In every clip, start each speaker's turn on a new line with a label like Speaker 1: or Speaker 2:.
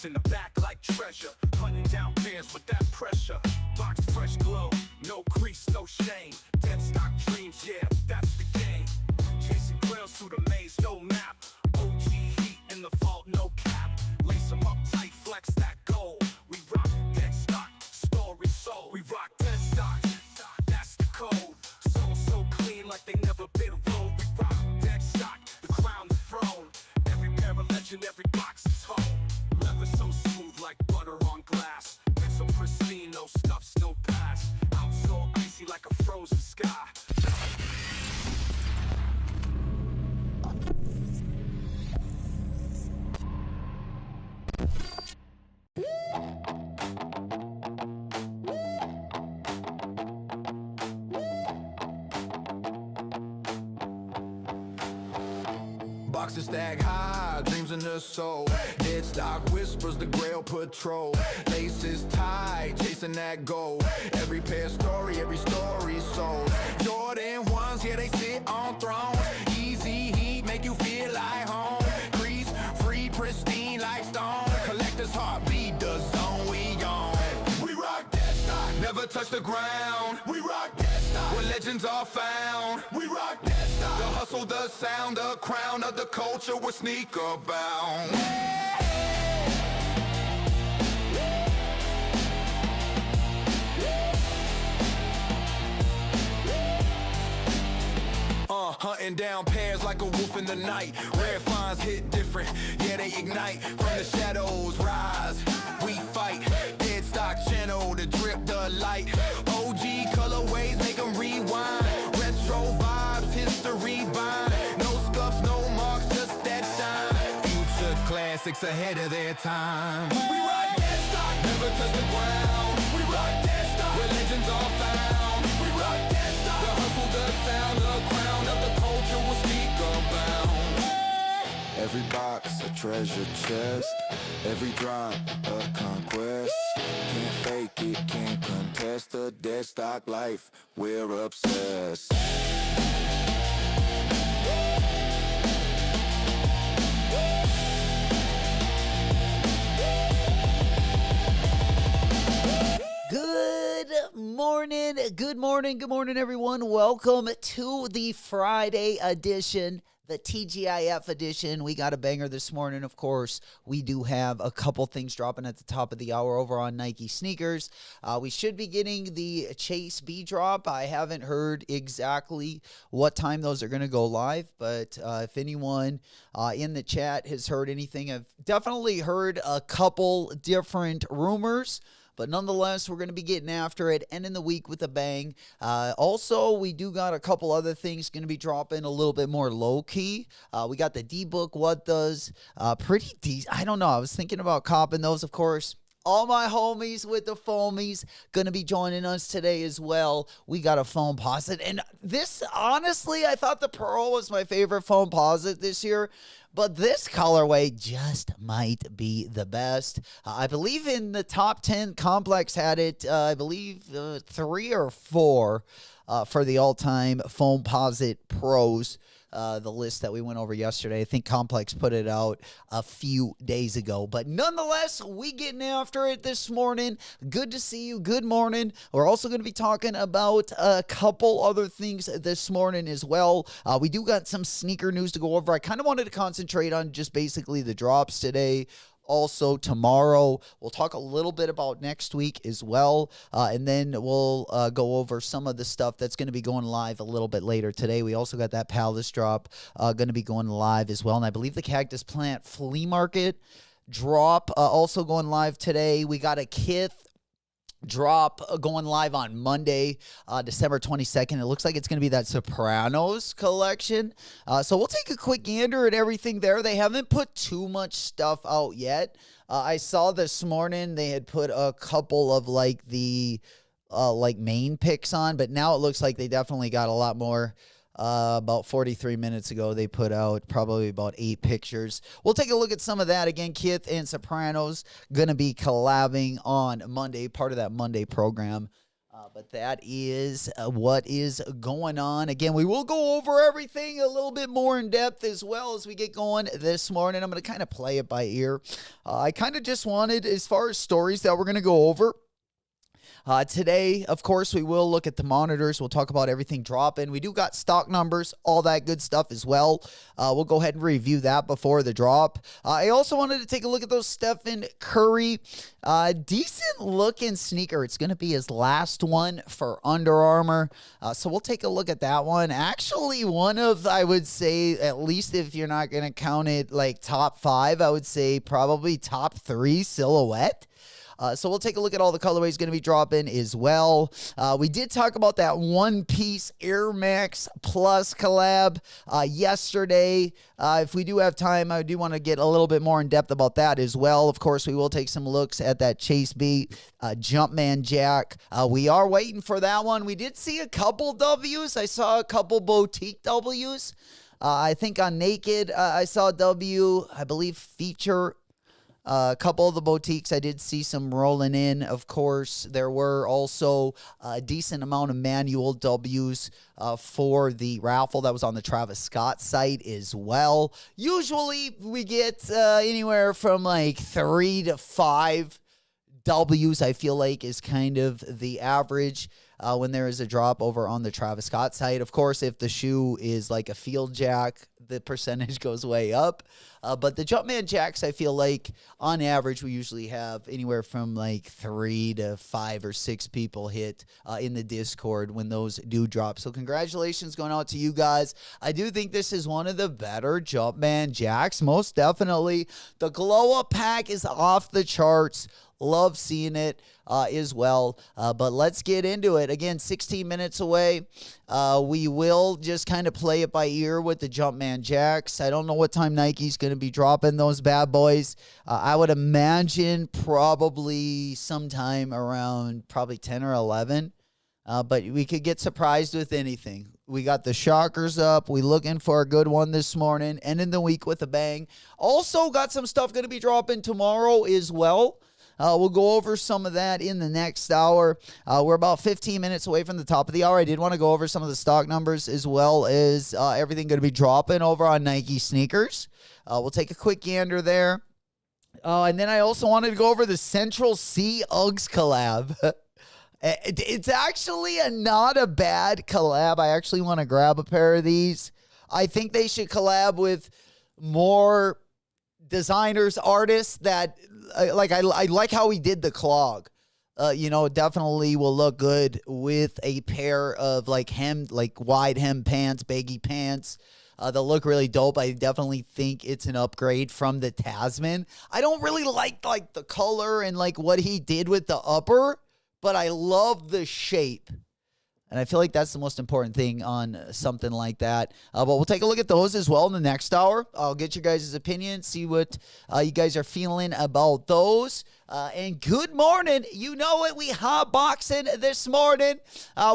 Speaker 1: box in the back like treasure, hunting down pairs with that pressure. Box fresh glow, no crease, no shame. Dead stock dreams, yeah, that's the game. Chasing quails through the maze, no map. OG heat in the vault, no cap. Lace 'em up tight, flex that gold. We rock dead stock, story sold. We rock dead stock, that's the code. So clean like they never been rolled. We rock dead stock, the crown, the throne. Every pair of legend, every box is home. Leather so smooth like butter on glass. It's so pristine, no scuffs, no pass. Out so icy like a frozen sky.
Speaker 2: Boxes stack high, dreams in the soul. Dead stock whispers, the Grail Patrol. Laces tied, chasing that goal. Every pair story, every story sold. Jordan ones, yeah, they sit on thrones. Easy heat, make you feel like home. Crease free, pristine like stone. Collector's heartbeat, the zone we own. We rock dead stock, never touch the ground. We rock dead stock, where legends are found. We rock dead stock, the hustle, the sound, the crown of the culture, we're sneaker bound. Hunting down pairs like a wolf in the night. Rare finds hit different, yeah, they ignite. From the shadows rise, we fight. Dead stock channel to drip the light. OG colorways make them rewind. Retro vibes, history bind. No scuffs, no marks, just that shine. Future classics ahead of their time. We rock dead stock, never touch the ground. We rock dead stock, where legends are found. We rock dead stock, the hustle, the sound, the crown of the culture will speak abound. Every box a treasure chest, every drop a conquest. Can't fake it, can't contest the dead stock life. We're obsessed.
Speaker 3: Good morning, everyone. Welcome to the Friday edition, the TGIF edition. We got a banger this morning, of course. We do have a couple things dropping at the top of the hour over on Nike sneakers. We should be getting the Chase B drop. I haven't heard exactly what time those are going to go live, but if anyone in the chat has heard anything, I've definitely heard a couple different rumors. But nonetheless, we're going to be getting after it, ending the week with a bang. Also, we do got a couple other things going to be dropping a little bit more low-key. We got the D-Book What Does. Pretty decent. I don't know. I was thinking about copping those, of course. All my homies with the foamies going to be joining us today as well. We got a Foamposite. And this, honestly, I thought the Pearl was my favorite Foamposite this year. But this colorway just might be the best. I believe in the top 10, Complex had it, I believe 3 or 4 for the all-time Foamposite Pros. The list that we went over yesterday. I think Complex put it out a few days ago. But nonetheless, we getting after it this morning. Good to see you. Good morning. We're also going to be talking about a couple other things this morning as well. We do got some sneaker news to go over. I kind of wanted to concentrate on just basically the drops today. Also, tomorrow, we'll talk a little bit about next week as well, and then we'll go over some of the stuff that's going to be going live a little bit later today. We also got that Palace drop going to be going live as well, and I believe the Cactus Plant Flea Market drop also going live today. We got a Kith drop going live on Monday, December 22nd. It looks like it's going to be that Sopranos collection. So we'll take a quick gander at everything there. They haven't put too much stuff out yet. I saw this morning they had put a couple of like the main picks on, but now it looks like they definitely got a lot more. About 43 minutes ago, they put out probably about 8 pictures. We'll take a look at some of that. Again, Kith and Sopranos going to be collabing on Monday, part of that Monday program. But that is what is going on. Again, we will go over everything a little bit more in depth as well as we get going this morning. I'm going to kind of play it by ear. I kind of just wanted, as far as stories that we're going to go over, today, of course, we will look at the monitors. We'll talk about everything dropping. We do got stock numbers, all that good stuff as well. We'll go ahead and review that before the drop. I also wanted to take a look at those Stephen Curry. Decent looking sneaker. It's going to be his last one for Under Armour. So we'll take a look at that one. Actually, one of, I would say, at least if you're not going to count it like top 5, I would say probably top 3 silhouette. So we'll take a look at all the colorways going to be dropping as well. We did talk about that One Piece Air Max Plus collab yesterday. If we do have time, I do want to get a little bit more in depth about that as well. Of course, we will take some looks at that Chase B Jumpman Jack. We are waiting for that one. We did see a couple W's. I saw a couple boutique W's. I think on Naked, I saw a W, I believe feature. A couple of the boutiques, I did see some rolling in. Of course, there were also a decent amount of manual W's for the raffle that was on the Travis Scott site as well. Usually, we get anywhere from like 3 to 5 W's, I feel like, is kind of the average when there is a drop over on the Travis Scott site. Of course, if the shoe is like a field jack, the percentage goes way up. But the Jumpman Jacks, I feel like, on average, we usually have anywhere from like 3 to 5 or 6 people hit in the Discord when those do drop. So congratulations going out to you guys. I do think this is one of the better Jumpman Jacks, most definitely. The glow-up pack is off the charts. Love seeing it as well. But let's get into it. Again, 16 minutes away. We will just kind of play it by ear with the Jumpman Jacks. I don't know what time Nike's going to be dropping those bad boys. I would imagine probably sometime around probably 10 or 11. But we could get surprised with anything. We got the shockers up. We looking for a good one this morning. Ending the week with a bang. Also got some stuff going to be dropping tomorrow as well. We'll go over some of that in the next hour. We're about 15 minutes away from the top of the hour. I did want to go over some of the stock numbers as well as everything going to be dropping over on Nike sneakers. We'll take a quick gander there. And then I also wanted to go over the Central C Uggs collab. It's actually not a bad collab. I actually want to grab a pair of these. I think they should collab with more designers, artists that I like how he did the clog. Definitely will look good with a pair of like wide hem pants, baggy pants. They'll look really dope. I definitely think it's an upgrade from the Tasman. I don't really like the color and like what he did with the upper, but I love the shape. And I feel like that's the most important thing on something like that. But we'll take a look at those as well in the next hour. I'll get your guys' opinion, see what you guys are feeling about those. And good morning. You know it. We hotboxing this morning.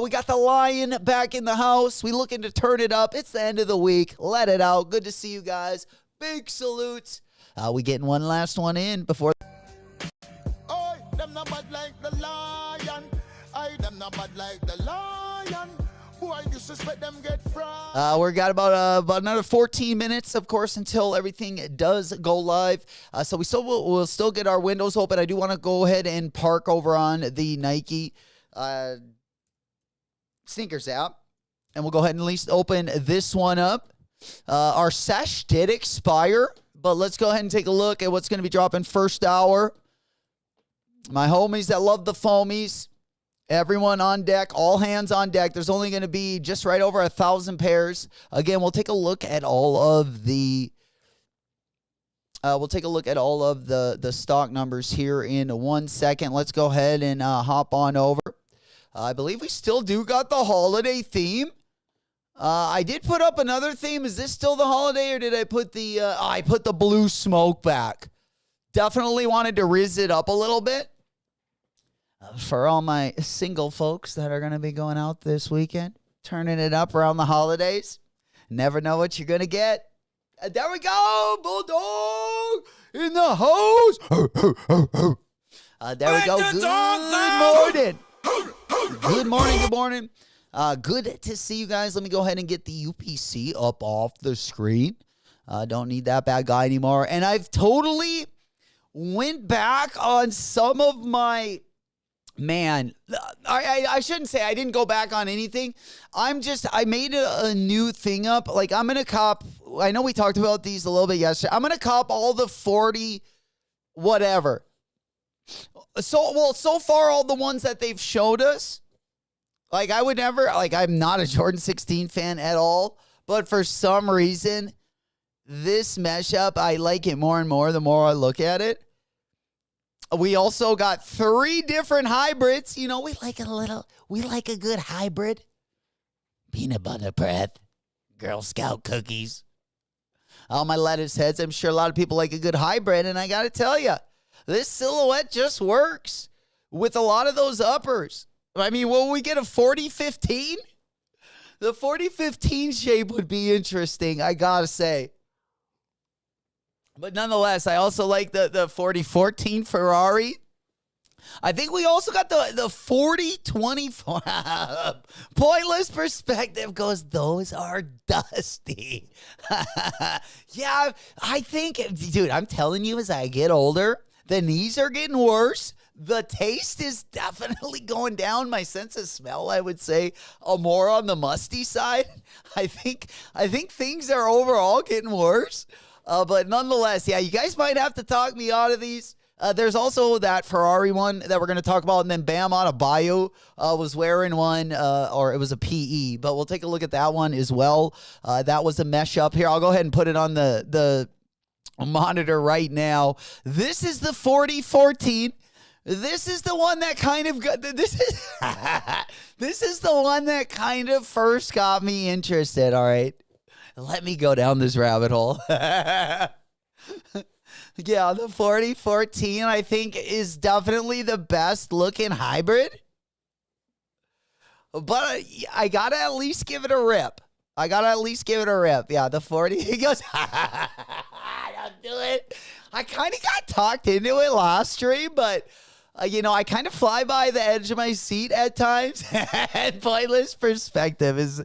Speaker 3: We got the Lion back in the house. We looking to turn it up. It's the end of the week. Let it out. Good to see you guys. Big salutes. We getting one last one in before.
Speaker 4: Oh, them not bad like the lion. I them not bad like the lion. Boy, you suspect them get fried.
Speaker 3: We've got about another 14 minutes, of course, until everything does go live. So we'll still get our windows open. I do want to go ahead and park over on the Nike sneakers app. And we'll go ahead and at least open this one up. Our sesh did expire, but let's go ahead and take a look at what's going to be dropping first hour. My homies that love the foamies. Everyone on deck, all hands on deck. There's only going to be just right over 1,000 pairs. Again, we'll take a look at all of the the stock numbers here in 1 second. Let's go ahead and hop on over. I believe we still do got the holiday theme. I did put up another theme. Is this still the holiday, or did I put the I put the blue smoke back? Definitely wanted to rizz it up a little bit. For all my single folks that are going to be going out this weekend, turning it up around the holidays. Never know what you're going to get. There we go. Bulldog in the house. There we go. Good morning. Good morning, good morning. Good to see you guys. Let me go ahead and get the UPC up off the screen. Don't need that bad guy anymore. And I've totally went back on some of my... Man, I shouldn't say I didn't go back on anything. I made a new thing up. Like, I'm going to cop, I know we talked about these a little bit yesterday. I'm going to cop all the 40 whatever. So far, all the ones that they've showed us, like, I would never, like, I'm not a Jordan 16 fan at all. But for some reason, this mesh up, I like it more and more the more I look at it. We also got 3 different hybrids. You know, we like a good hybrid. Peanut butter bread, Girl Scout cookies. All my lettuce heads, I'm sure a lot of people like a good hybrid. And I got to tell you, this silhouette just works with a lot of those uppers. I mean, will we get a 40-15? The 40-15 shape would be interesting, I got to say. But nonetheless, I also like the 40-14 Ferrari. I think we also got the 40-24. Pointless perspective goes, those are dusty. Yeah, I think, dude, I'm telling you, as I get older, the knees are getting worse. The taste is definitely going down. My sense of smell, I would say, more on the musty side. I think things are overall getting worse. But nonetheless, yeah, you guys might have to talk me out of these. There's also that Ferrari one that we're going to talk about. And then Bam Adebayo was wearing one, or it was a PE. But we'll take a look at that one as well. That was a mesh up here. I'll go ahead and put it on the monitor right now. This is the 40-14. This is the one that kind of got, this is the one that kind of first got me interested, all right? Let me go down this rabbit hole. Yeah, the 40-14, I think, is definitely the best looking hybrid. But I got to at least give it a rip. Yeah, the 40. He goes, don't do it. I kind of got talked into it last stream, but... I kind of fly by the edge of my seat at times. And pointless perspective is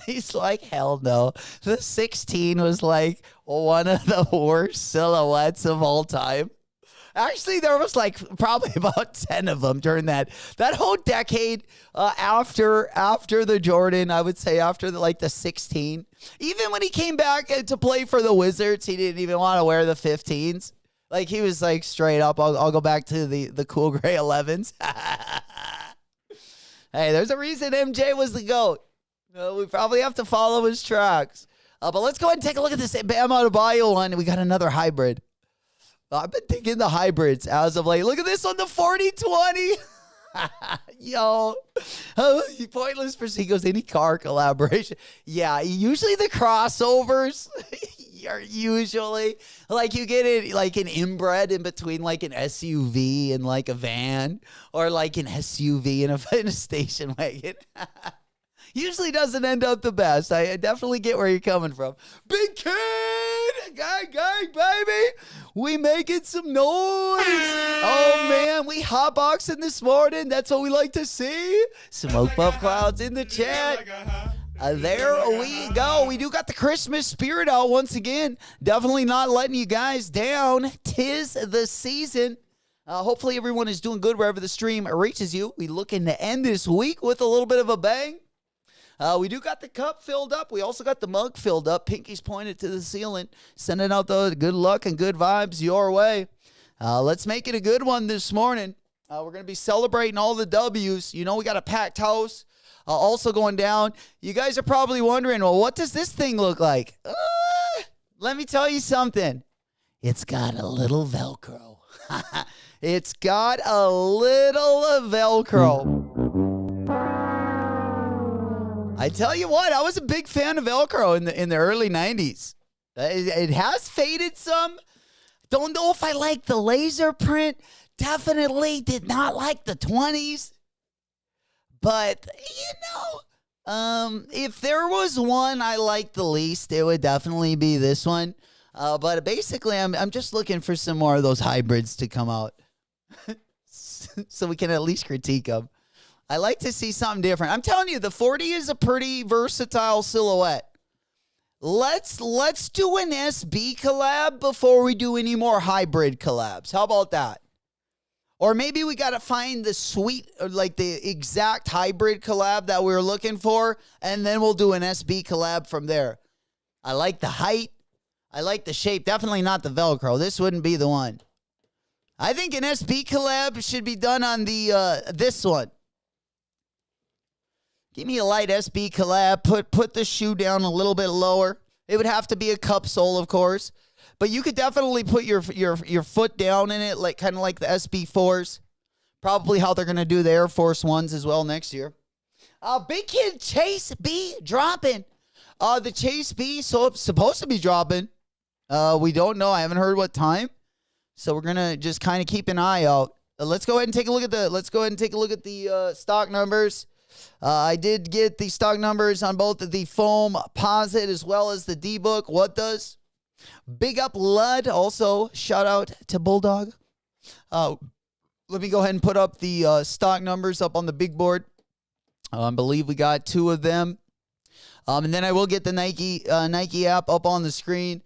Speaker 3: he's like, hell no. The 16 was like one of the worst silhouettes of all time. Actually, there was like probably about 10 of them during that whole decade after the Jordan, I would say after the 16. Even when he came back to play for the Wizards, he didn't even want to wear the 15s. Like, he was like, straight up, I'll go back to the cool gray 11s. Hey, there's a reason MJ was the GOAT. We probably have to follow his tracks. But let's go ahead and take a look at this Bam Adebayo one. We got another hybrid. I've been thinking the hybrids as of late. Look at this on the 40-20. Yo, pointless for he goes, any car collaboration. Yeah, usually the crossovers are usually like you get it like an inbred in between like an SUV and like a van, or like an SUV and a station wagon. Usually doesn't end up the best. I definitely get where you're coming from. Big Kid! Gang, baby! We making some noise! Oh, man, we hotboxing this morning. That's what we like to see. Smoke Puff Clouds in the chat. There we go. We do got the Christmas spirit out once again. Definitely not letting you guys down. 'Tis the season. Hopefully everyone is doing good wherever the stream reaches you. We looking to end this week with a little bit of a bang. We do got the cup filled up. We also got the mug filled up. Pinky's pointed to the ceiling, sending out the good luck and good vibes your way. Let's make it a good one this morning. We're going to be celebrating all the W's. You know, we got a packed house also going down. You guys are probably wondering, well, what does this thing look like? Let me tell you something. It's got a little Velcro. It's got a little Velcro. I tell you what, I was a big fan of Velcro in the early 90s. It has faded some. Don't know if I like the laser print. Definitely did not like the 20s. But, if there was one I liked the least, it would definitely be this one. But basically, I'm just looking for some more of those hybrids to come out. so we can at least critique them. I like to see something different. I'm telling you, the 40 is a pretty versatile silhouette. Let's do an SB collab before we do any more hybrid collabs. How about that? Or maybe we got to find the sweet, like the exact hybrid collab that we were looking for, and then we'll do an SB collab from there. I like the height. I like the shape. Definitely not the Velcro. This wouldn't be the one. I think an SB collab should be done on the this one. Give me a light SB collab. Put the shoe down a little bit lower. It would have to be a cup sole, of course. But you could definitely put your foot down in it, like kind of like the SB4s. Probably how they're going to do the Air Force Ones as well next year. Big Kid Chase B dropping. The Chase B supposed to be dropping. We don't know. I haven't heard what time. So we're going to just kind of keep an eye out. Let's go ahead and take a look at the stock numbers. I did get the stock numbers on both the Foamposite as well as the D-Book. What does? Big up Lud. Also, shout out to Bulldog. Let me go ahead and put up the stock numbers up on the big board. I believe we got 2 of them. And then I will get the Nike app up on the screen.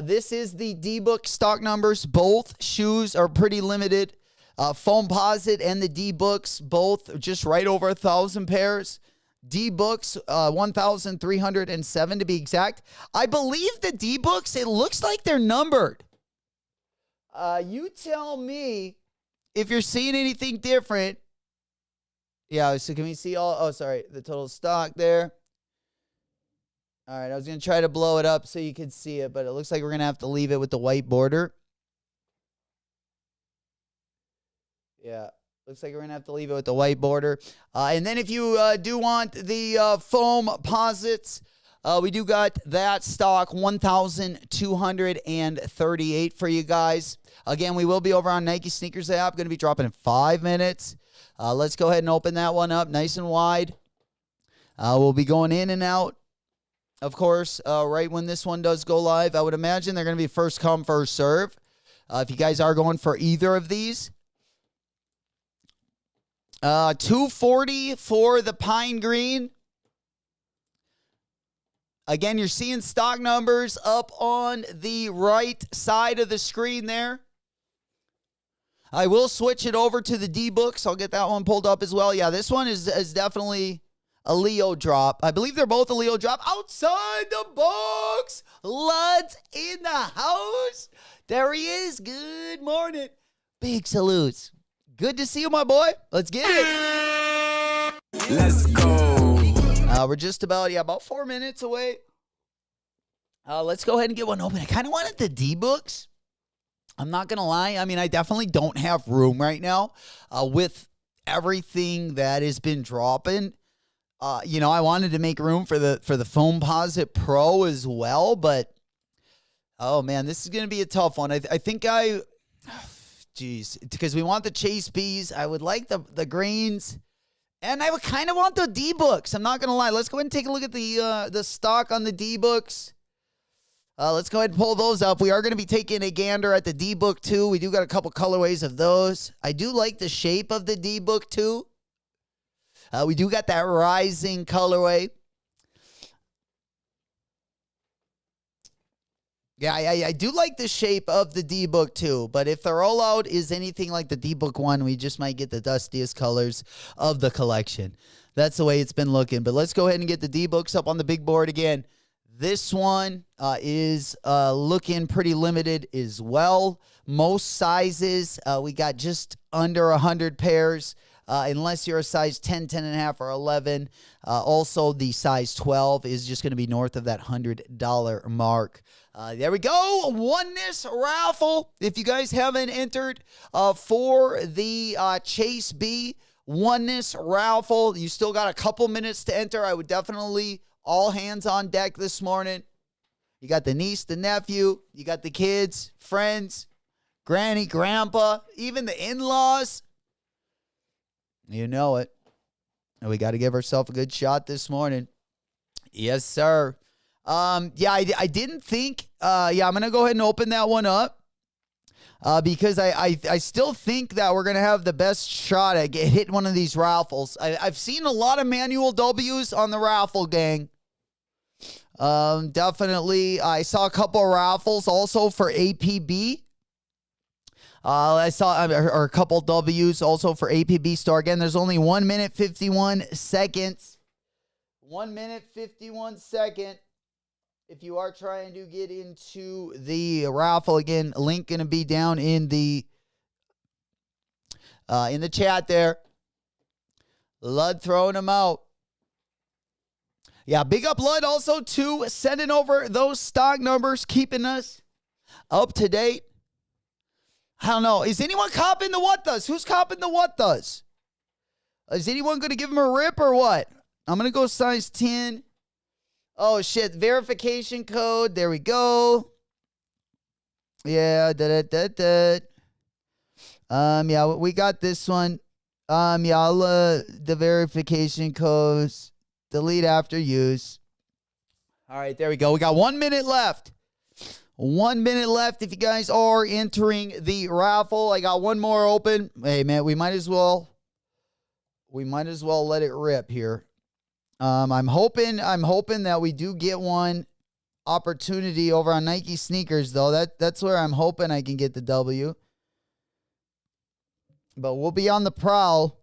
Speaker 3: This is the D-Book stock numbers. Both shoes are pretty limited. Foamposite and the D-Books, both just right over 1,000 pairs. D-Books, 1,307 to be exact. I believe the D-Books, it looks like they're numbered. You tell me if you're seeing anything different. Yeah, so can we see the total stock there. All right, I was going to try to blow it up so you could see it, but it looks like we're going to have to leave it with the white border. Yeah, looks like we're going to have to leave it with the white border. And then if you do want the Foamposites, we do got that stock, 1,238 for you guys. Again, we will be over on Nike Sneakers app. Going to be dropping in 5 minutes. Let's go ahead and open that one up nice and wide. We'll be going in and out. Of course, right when this one does go live, I would imagine they're going to be first come, first serve. If you guys are going for either of these. $240 for the pine green. Again, you're seeing stock numbers up on the right side of the screen there. I will switch it over to the D-Books. I'll get that one pulled up as well. Yeah, this one is definitely a Leo drop. I believe they're both a Leo drop. Outside the box, Lud's in the house. There he is. Good morning. Big salutes. Good to see you, my boy. Let's get it.
Speaker 2: Let's go.
Speaker 3: We're just about 4 minutes away. Let's go ahead and get one open. I kind of wanted the D-Books. I'm not going to lie. I mean, I definitely don't have room right now with everything that has been dropping. I wanted to make room for the Foamposite Pro as well, but oh man, this is going to be a tough one. I think because we want the Chase B's. I would like the greens, and I would kind of want the D-Books. I'm not going to lie. Let's go ahead and take a look at the stock on the D-Books. Let's go ahead and pull those up. We are going to be taking a gander at the D-Book too. We do got a couple colorways of those. I do like the shape of the D-Book too. We do got that rising colorway. Yeah, I do like the shape of the D-Book too, but if the rollout is anything like the D-Book one, we just might get the dustiest colors of the collection. That's the way it's been looking. But let's go ahead and get the D-Books up on the big board again. This one is looking pretty limited as well. Most sizes, we got just under 100 pairs. Unless you're a size 10, 10.5, or 11. Also, the size 12 is just going to be north of that $100 mark. There we go. Oneness raffle. If you guys haven't entered for the Chase B Oneness raffle, you still got a couple minutes to enter. I would definitely all hands on deck this morning. You got the niece, the nephew. You got the kids, friends, granny, grandpa, even the in-laws. You know it. And we got to give ourselves a good shot this morning. Yes, sir. I didn't think. I'm going to go ahead and open that one up. because I still think that we're going to have the best shot at hitting one of these raffles. I've seen a lot of manual W's on the raffle, gang. Definitely. I saw a couple of raffles also for APB. I saw or a couple W's also for APB store. Again, there's only 1 minute 51 seconds. 1 minute 51 second. If you are trying to get into the raffle, again, link gonna be down in the chat there. Lud throwing them out. Yeah, big up Lud also too, sending over those stock numbers, keeping us up to date. I don't know. Is anyone copping the what does? Who's copping the what does? Is anyone going to give him a rip or what? I'm going to go size 10. Oh, shit. Verification code. There we go. Yeah. Yeah, we got this one. Yeah, I'll, the verification codes. Delete after use. All right, there we go. We got 1 minute left. 1 minute left if you guys are entering the raffle. I got one more open. Hey, man, we might as well let it rip here. I'm hoping that we do get one opportunity over on Nike sneakers, though. That's where I'm hoping I can get the W. But we'll be on the prowl.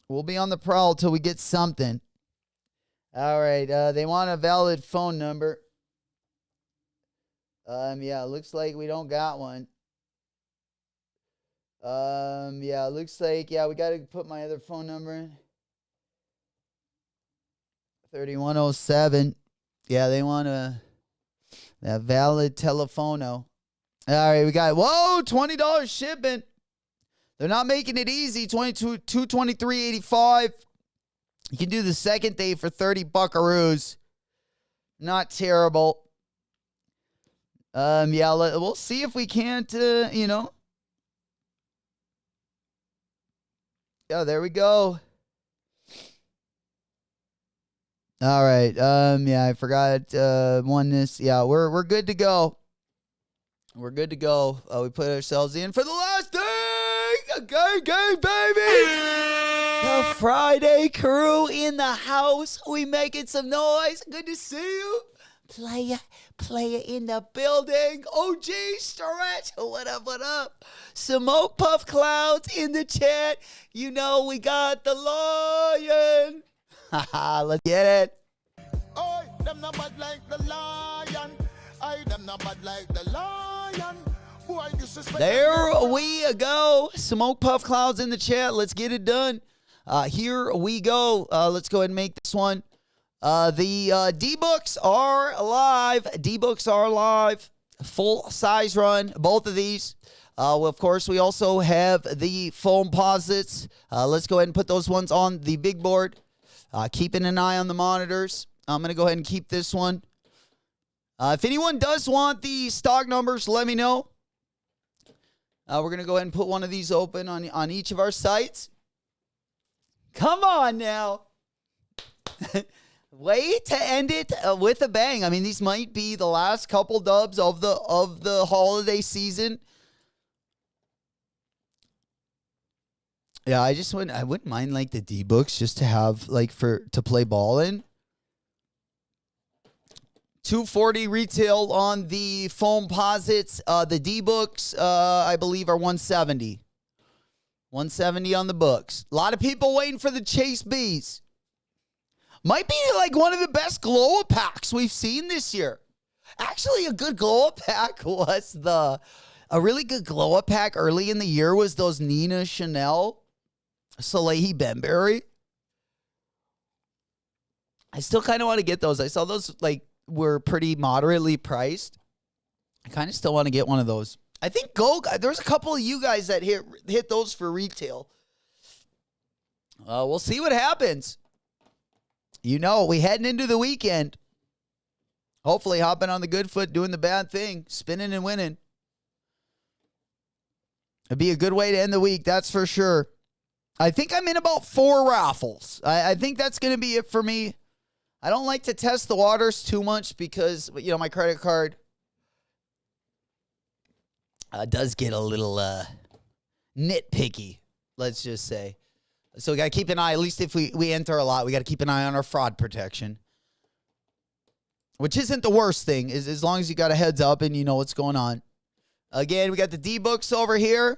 Speaker 3: We'll be on the prowl till we get something. All right, they want a valid phone number. Yeah, it looks like we don't got one. Yeah, it looks like, yeah, we got to put my other phone number in. 3107. Yeah, they want that valid telephono. All right, we got, whoa, $20 shipping. They're not making it easy. 223.85. You can do the second day for 30 buckaroos. Not terrible. Yeah, we'll see if we can't, you know. Yeah, there we go. All right. Yeah, I forgot oneness. Yeah, we're good to go. We're good to go. We put ourselves in for the last day. Gang, baby. The Friday crew in the house. We making some noise. Good to see you. Player in the building. OG Stretch. What up? Smoke Puff Clouds in the chat. You know we got the lion. Haha, let's get it.
Speaker 4: Oh, them not bad like the lion. I them not bad like the lion. Who I disrespect.
Speaker 3: There we go. Smoke Puff Clouds in the chat. Let's get it done. Here we go. Let's go ahead and make this one. The D-Books are live. D-Books are live. Full size run. Both of these. Well, of course, we also have the Foamposites. Let's go ahead and put those ones on the big board. Keeping an eye on the monitors. I'm going to go ahead and keep this one. If anyone does want the stock numbers, let me know. We're going to go ahead and put one of these open on each of our sites. Come on now. Way to end it with a bang. I mean, these might be the last couple dubs of the holiday season. Yeah, I wouldn't mind like the D-Books just to have like to play ball in. $240 retail on the Foamposites. The D-Books, I believe, are $170. $170 on the books. A lot of people waiting for the Chase Bs. Might be like one of the best glow-up packs we've seen this year. Actually, a good glow-up pack was a really good glow-up pack early in the year was those Nina Chanel Salehi Benberry. I still kind of want to get those. I saw those like were pretty moderately priced. I kind of still want to get one of those. I think there's a couple of you guys that hit those for retail. We'll see what happens. You know, we heading into the weekend. Hopefully hopping on the good foot, doing the bad thing, spinning and winning. It'd be a good way to end the week, that's for sure. I think I'm in about 4 raffles. I think that's going to be it for me. I don't like to test the waters too much because, you know, my credit card does get a little nitpicky, let's just say. So we got to keep an eye, at least if we enter a lot, we got to keep an eye on our fraud protection. Which isn't the worst thing, is as long as you got a heads up and you know what's going on. Again, we got the D-books over here.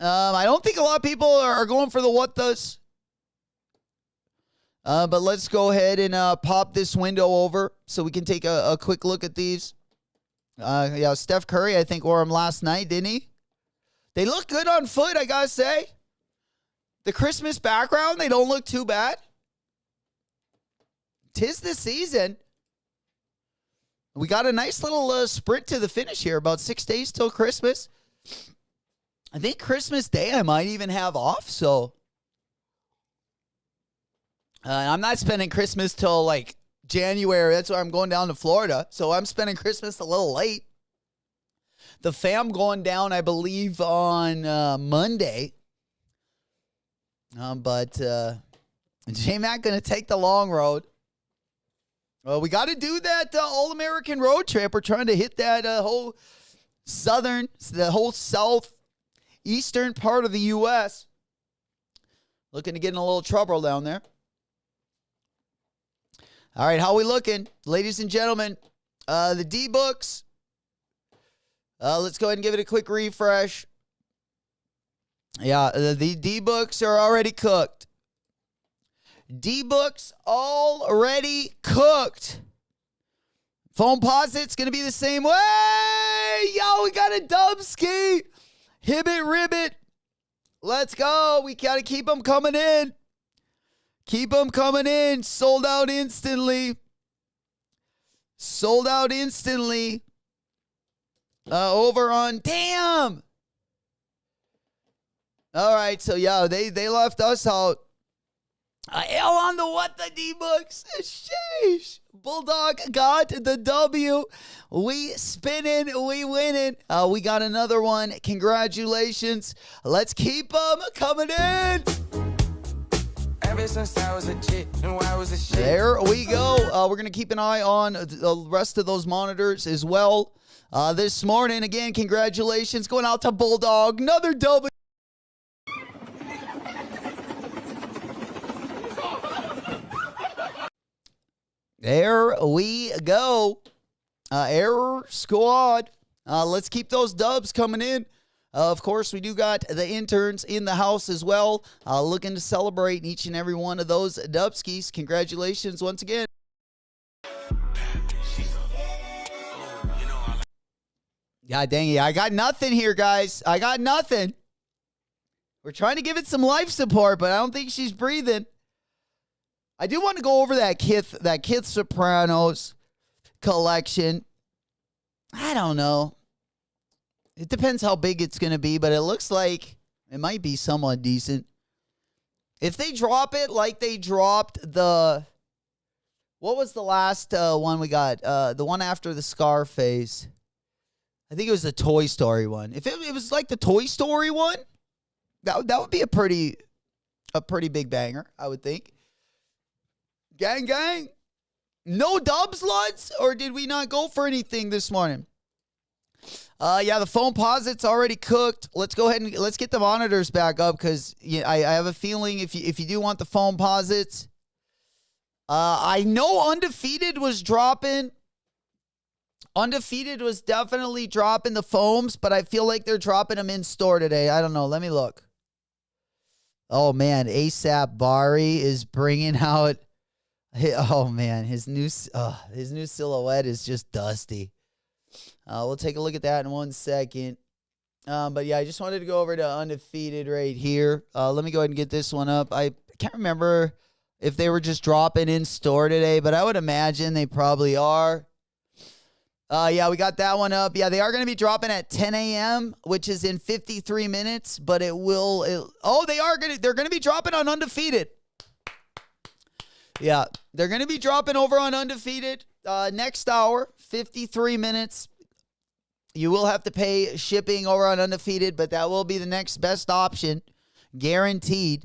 Speaker 3: I don't think a lot of people are going for the what does. But let's go ahead and pop this window over so we can take a quick look at these. Yeah, Steph Curry, I think, wore them last night, didn't he? They look good on foot, I gotta say. The Christmas background, they don't look too bad. 'Tis the season. We got a nice little sprint to the finish here. About 6 days till Christmas. I think Christmas Day I might even have off, so I'm not spending Christmas till like January. That's why I'm going down to Florida. So I'm spending Christmas a little late. The fam going down, I believe, on Monday. But J-Mac going to take the long road. Well, we got to do that All-American road trip. We're trying to hit that whole the whole southeastern part of the U.S. Looking to get in a little trouble down there. All right, how we looking? Ladies and gentlemen, the D-books. Let's go ahead and give it a quick refresh. Yeah, the D-books are already cooked. D-books already cooked. Foamposite's going to be the same way. Yo, we got a Dubski. Hibbit ribbit. Let's go. We got to keep them coming in. Keep them coming in. Sold out instantly. Sold out instantly. Over on, damn. All right, so yeah, they left us out. L on the what the D-books. Sheesh. Bulldog got the W. We spinning, we winning. We got another one. Congratulations. Let's keep them coming in.
Speaker 5: Ever since I was a chick, knew I was a shit.
Speaker 3: There we go. We're going to keep an eye on the rest of those monitors as well. This morning, again, congratulations. Going out to Bulldog. Another W. There we go. Error squad. Let's keep those dubs coming in. Of course, we do got the interns in the house as well, looking to celebrate each and every one of those dubskis. Congratulations once again. God dang it. I got nothing here, guys. I got nothing. We're trying to give it some life support, but I don't think she's breathing. I do want to go over that Kith Sopranos collection. I don't know. It depends how big it's going to be, but it looks like it might be somewhat decent. If they drop it like they dropped the... What was the last one we got? The one after the Scarface. I think it was the Toy Story one. If it was like the Toy Story one, that would be a pretty big banger, I would think. Gang, gang. No dubs, Luds? Or did we not go for anything this morning? Yeah, the Foamposite's already cooked. Let's go ahead and let's get the monitors back up because I have a feeling if you do want the Foamposites, I know Undefeated was dropping. Undefeated was definitely dropping the foams, but I feel like they're dropping them in store today. I don't know. Let me look. Oh man, ASAP Bari is bringing out. Oh man, his new silhouette is just dusty. We'll take a look at that in 1 second. But yeah, I just wanted to go over to Undefeated right here. Let me go ahead and get this one up. I can't remember if they were just dropping in store today, but I would imagine they probably are. Yeah, we got that one up. Yeah, they are going to be dropping at 10 a.m., which is in 53 minutes, but they're going to be dropping on Undefeated. Yeah, they're going to be dropping over on Undefeated next hour, 53 minutes. You will have to pay shipping over on Undefeated, but that will be the next best option, guaranteed,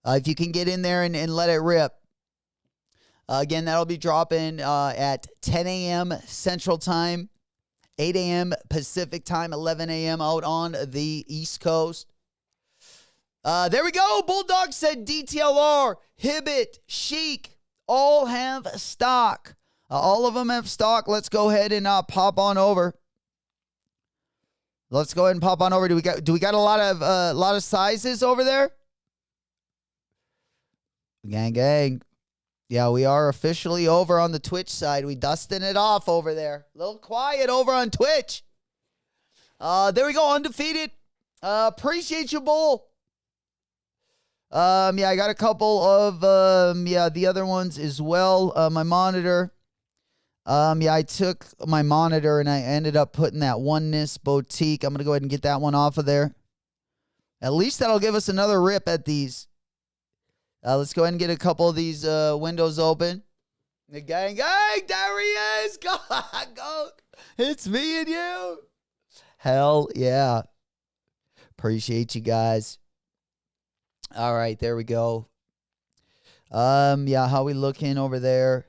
Speaker 3: if you can get in there and let it rip. Again, that'll be dropping at 10 a.m. Central Time, 8 a.m. Pacific time, 11 a.m. out on the East Coast. There we go. Bulldog said DTLR, Hibbit, Chic, all have stock. All of them have stock. Let's go ahead and pop on over. Let's go ahead and pop on over. Do we got a lot of sizes over there? Gang, gang. Yeah, we are officially over on the Twitch side. We dusting it off over there. A little quiet over on Twitch. There we go. Undefeated. Appreciate you, Bull. Yeah, I got a couple of, the other ones as well. My monitor. Yeah, I took my monitor and I ended up putting that Oneness Boutique. I'm going to go ahead and get that one off of there. At least that'll give us another rip at these. Let's go ahead and get a couple of these windows open. The gang, there he is. Go, go. It's me and you. Hell yeah. Appreciate you guys. All right, there we go. Yeah, how we looking over there?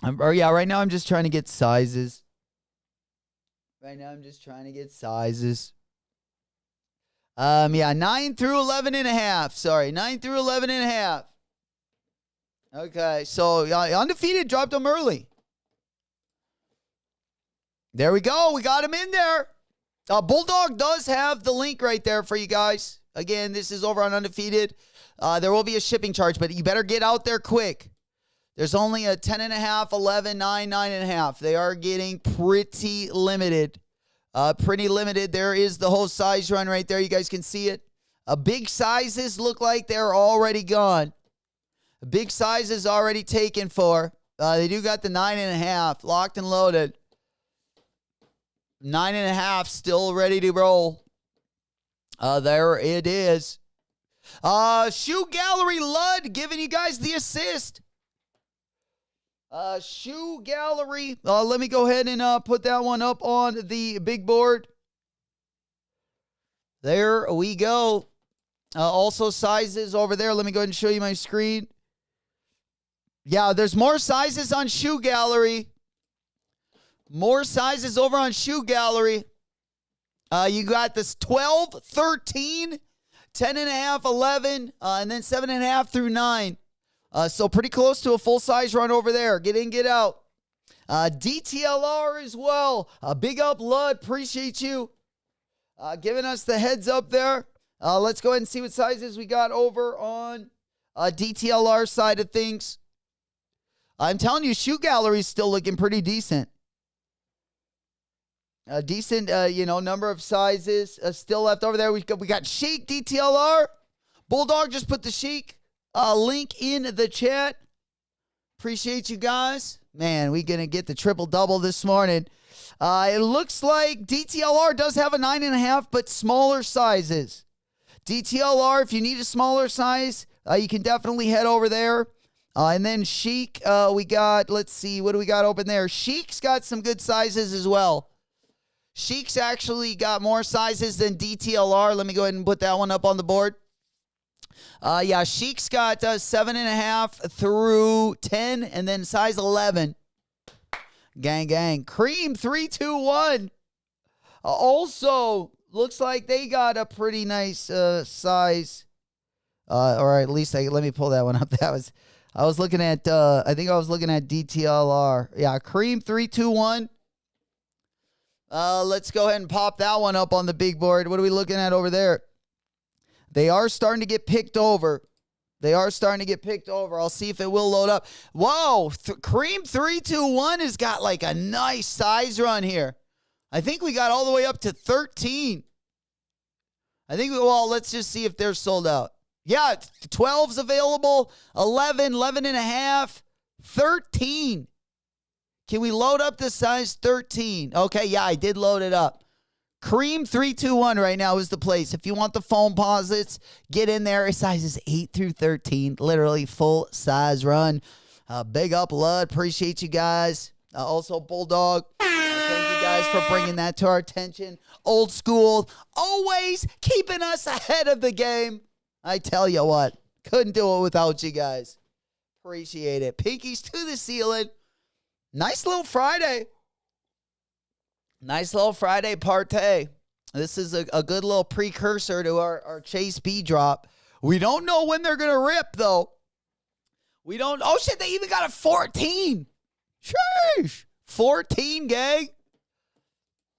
Speaker 3: Right now I'm just trying to get sizes. Yeah, 9 through 11 and a half. Sorry, 9 through 11 and a half. Okay, so Undefeated dropped them early. There we go. We got him in there. Bulldog does have the link right there for you guys. Again, this is over on Undefeated. There will be a shipping charge, but you better get out there quick. There's only a 10.5, 11, 9, 9.5. They are getting pretty limited. There is the whole size run right there. You guys can see it. Big sizes look like they're already gone. Big sizes already taken for. They do got the 9.5 locked and loaded. 9.5 still ready to roll. There it is. Shoe Gallery Lud giving you guys the assist. Shoe Gallery. Let me go ahead and put that one up on the big board. There we go. Also sizes over there. Let me go ahead and show you my screen. Yeah, there's more sizes on Shoe Gallery. More sizes over on Shoe Gallery. You got this 12, 13, 10.5, 11, and then 7.5 through 9. So pretty close to a full-size run over there. Get in, get out. DTLR as well. Big up, Lud. Appreciate you giving us the heads up there. Let's go ahead and see what sizes we got over on DTLR side of things. I'm telling you, Shoe Gallery's still looking pretty decent. Decent, number of sizes still left over there. We got Chic DTLR. Bulldog just put the Chic link in the chat. Appreciate you guys. Man, we going to get the triple-double this morning. It looks like DTLR does have a 9.5, but smaller sizes. DTLR, if you need a smaller size, you can definitely head over there. And then Chic, we got, let's see, what do we got open there? Chic's got some good sizes as well. Chic's actually got more sizes than DTLR. Let me go ahead and put that one up on the board. Yeah, Chic's got 7.5 through 10, and then size 11. Gang, gang. Cream 321. Also, looks like they got a pretty nice size. Or at least let me pull that one up. I was looking at. I think I was looking at DTLR. Yeah, Cream 321. Let's go ahead and pop that one up on the big board. What are we looking at over there? They are starting to get picked over. I'll see if it will load up. Whoa, Cream 321 has got like a nice size run here. I think we got all the way up to 13. Let's just see if they're sold out. Yeah, 12's available, 11, 11.5, 13. Can we load up the size 13? Okay, yeah, I did load it up. Cream 321 right now is the place. If you want the Foamposites, get in there. It sizes 8 through 13. Literally full size run. Big up, Lud. Appreciate you guys. Also, Bulldog. Thank you guys for bringing that to our attention. Old school. Always keeping us ahead of the game. I tell you what. Couldn't do it without you guys. Appreciate it. Pinkies to the ceiling. Nice little Friday. Nice little Friday party. This is a good little precursor to our Chase B drop. We don't know when they're going to rip, though. We don't. Oh, shit, they even got a 14. Sheesh. 14, gang.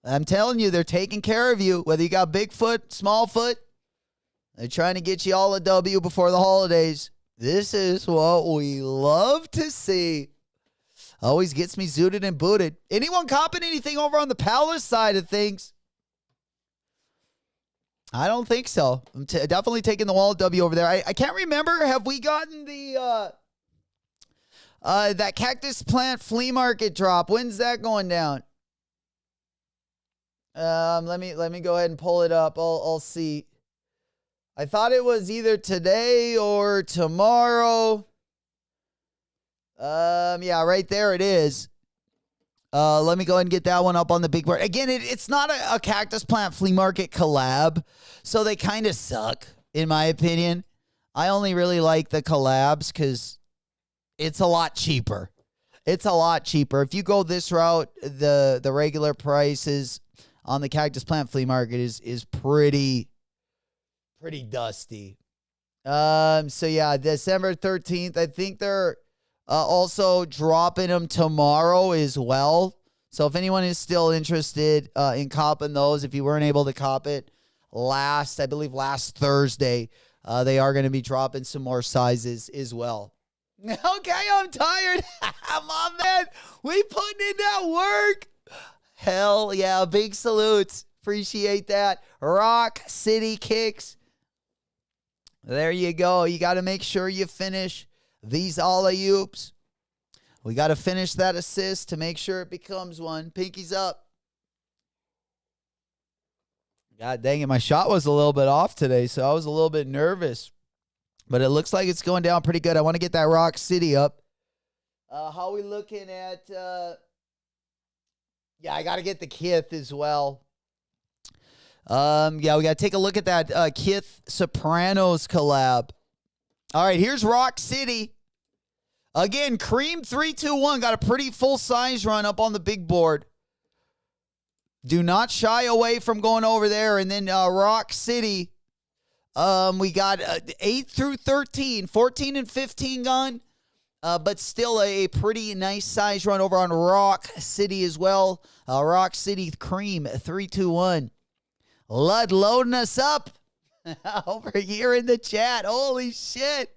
Speaker 3: I'm telling you, they're taking care of you. Whether you got big foot, small foot, they're trying to get you all a W before the holidays. This is what we love to see. Always gets me zooted and booted. Anyone copping anything over on the Palace side of things? I don't think so. I'm definitely taking the Wallet W over there. I can't remember. Have we gotten the that cactus plant flea market drop? When's that going down? Let me go ahead and pull it up. I'll see. I thought it was either today or tomorrow. Yeah, right there it is. Let me go ahead and get that one up on the big board. Again, it's not a cactus plant flea market collab, so they kind of suck, in my opinion. I only really like the collabs because it's a lot cheaper. It's a lot cheaper. If you go this route, the regular prices on the cactus plant flea market is pretty dusty. So yeah, December 13th. I think they're also dropping them tomorrow as well. So if anyone is still interested in copping those, if you weren't able to cop it last Thursday, they are going to be dropping some more sizes as well. Okay, I'm tired. My man, we putting in that work. Hell yeah, big salutes. Appreciate that. Rock City Kicks. There you go. You got to make sure you finish these alley-oops. We got to finish that assist to make sure it becomes one. Pinkies up. God dang it, my shot was a little bit off today, so I was a little bit nervous. But it looks like it's going down pretty good. I want to get that Rock City up. How are we looking at... Yeah, I got to get the Kith as well. Yeah, we got to take a look at that Kith Sopranos collab. All right, here's Rock City. Again, Cream 321 got a pretty full size run up on the big board. Do not shy away from going over there. And then Rock City, we got 8 through 13, 14 and 15 gun. But still a pretty nice size run over on Rock City as well. Rock City Cream 321. Lud loading us up over here in the chat. Holy shit.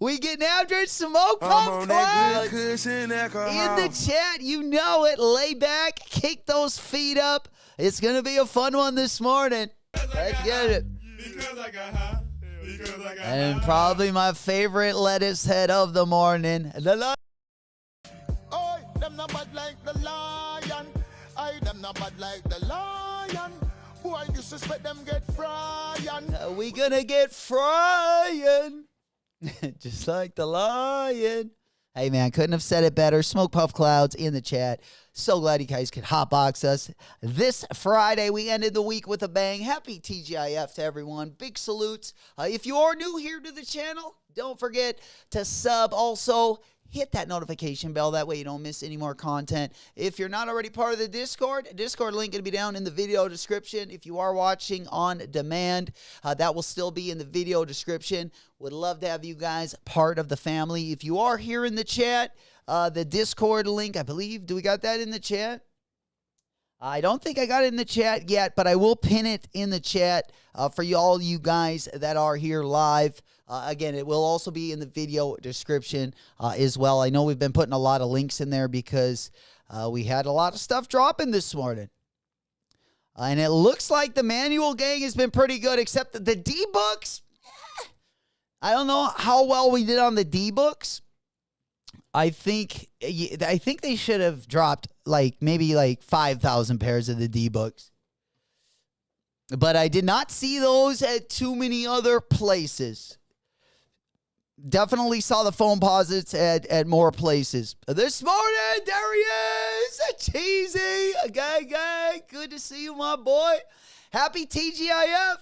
Speaker 3: We getting after it. Smoke pump clouds in the chat. You know it. Lay back. Kick those feet up. It's going to be a fun one this morning. Let's get it. And probably my favorite lettuce head of the morning.
Speaker 4: Oh, them not bad like the lion. I them not bad like the lion. Boy, you suspect them get fryin'.
Speaker 3: We gonna get fryin'. Just like the lion. Hey, man, couldn't have said it better. Smoke Puff Clouds in the chat. So glad you guys could hotbox us. This Friday, we ended the week with a bang. Happy TGIF to everyone. Big salutes. If you are new here to the channel, don't forget to sub. Also, hit that notification bell. That way you don't miss any more content. If you're not already part of the Discord link going to be down in the video description. If you are watching on demand, that will still be in the video description. Would love to have you guys part of the family. If you are here in the chat, the Discord link, I believe, do we got that in the chat? I don't think I got it in the chat yet, but I will pin it in the chat for all you guys that are here live. Again, it will also be in the video description as well. I know we've been putting a lot of links in there because we had a lot of stuff dropping this morning. And it looks like the manual gang has been pretty good, except that the D-books, I don't know how well we did on the D-books. I think they should have dropped maybe 5,000 pairs of the D-books. But I did not see those at too many other places. Definitely saw the Foamposites at more places. This morning, there he is, Cheesy. Gang. Good to see you, my boy. Happy TGIF.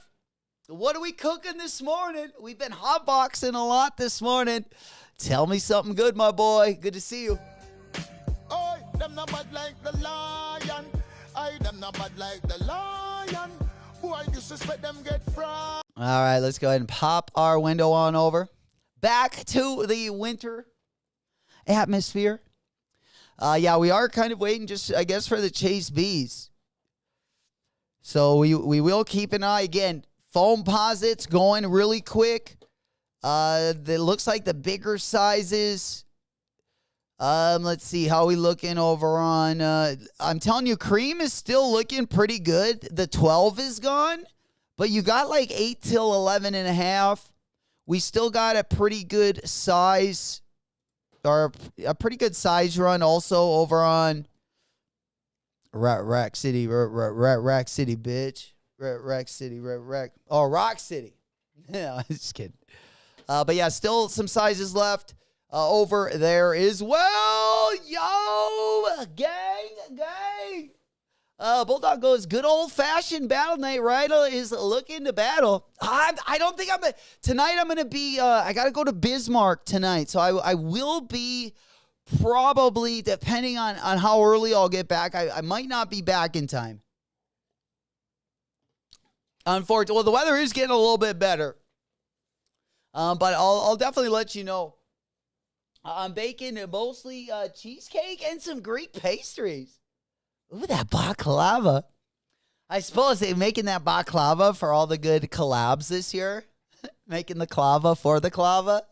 Speaker 3: What are we cooking this morning? We've been hotboxing a lot this morning. Tell me something good, my boy. Good to see you.
Speaker 4: Oh, them not bad like the lion. I them not bad like the lion. Boy, you suspect them get fried.
Speaker 3: All right, let's go ahead and pop our window on over. Back to the winter atmosphere. Yeah, we are kind of waiting just, I guess, for the Chase Bees. So we will keep an eye. Again, Foamposite's going really quick. It looks like the bigger sizes. Let's see how we looking over on. I'm telling you, cream is still looking pretty good. The 12 is gone, but you got like 8 till 11 and a half. We still got a pretty good size, or a pretty good size run also over on Rack City, Rack City, bitch. Rack City, oh, Rock City. Yeah, I'm just kidding. But yeah, still some sizes left over there as well. Yo, gang. Bulldog goes, good old-fashioned battle night. Ryder is looking to battle. I don't think tonight I'm going to be, I got to go to Bismarck tonight. So I will be probably, depending on how early I'll get back, I might not be back in time. Unfortunately, well, the weather is getting a little bit better. But I'll definitely let you know. I'm baking mostly cheesecake and some Greek pastries. Ooh, that baklava. I suppose they're making that baklava for all the good collabs this year. Making the clava for the clava.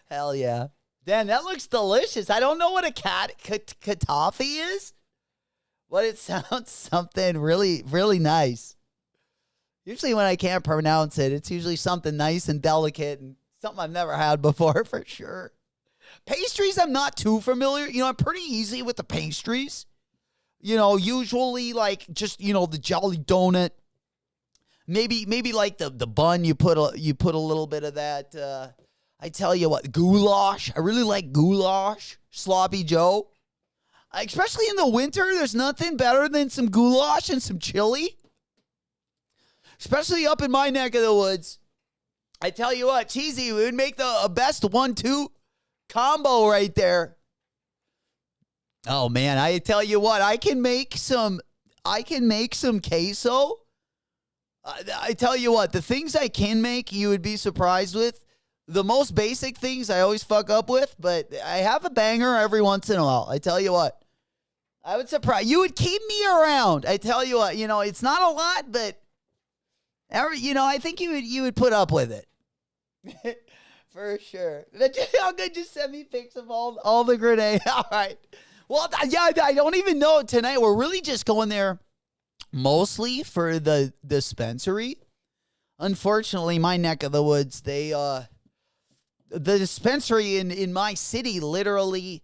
Speaker 3: Hell yeah. Damn, that looks delicious. I don't know what a katafi is, but it sounds something really, really nice. Usually when I can't pronounce it, it's usually something nice and delicate and something I've never had before for sure. Pastries, I'm not too familiar. You know, I'm pretty easy with the pastries. You know, usually like just, you know, the Jolly Donut. Maybe like the bun, you put a little bit of that. I tell you what, goulash. I really like goulash. Sloppy Joe. Especially in the winter, there's nothing better than some goulash and some chili. Especially up in my neck of the woods. I tell you what, cheesy, we would make the best 1-2 combo right there. Oh man, I tell you what, I can make some queso. I tell you what, the things I can make, you would be surprised with. The most basic things I always fuck up with, but I have a banger every once in a while. I tell you what, I would surprise you. Would keep me around. I tell you what, you know, it's not a lot, but I think you would put up with it. For sure. How good, just send me pics of all the grenade. All right. Well, yeah, I don't even know tonight. We're really just going there mostly for the dispensary. Unfortunately, my neck of the woods, the dispensary in my city, literally,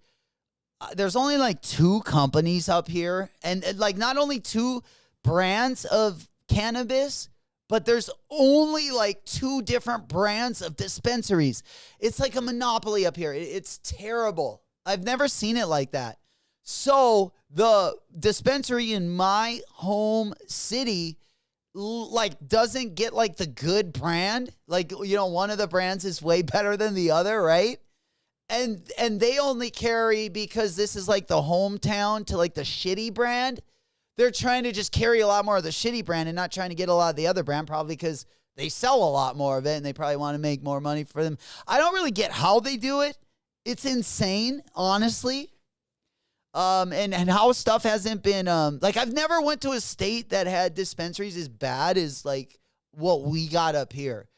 Speaker 3: there's only like 2 companies up here. And like not only 2 brands of cannabis, but there's only like 2 different brands of dispensaries. It's like a monopoly up here. It's terrible. I've never seen it like that. So the dispensary in my home city like doesn't get like the good brand. Like, you know, one of the brands is way better than the other, right? And they only carry, because this is like the hometown to like the shitty brand. They're trying to just carry a lot more of the shitty brand and not trying to get a lot of the other brand, probably because they sell a lot more of it and they probably want to make more money for them. I don't really get how they do it. It's insane, honestly. And how stuff hasn't been, like I've never went to a state that had dispensaries as bad as like what we got up here.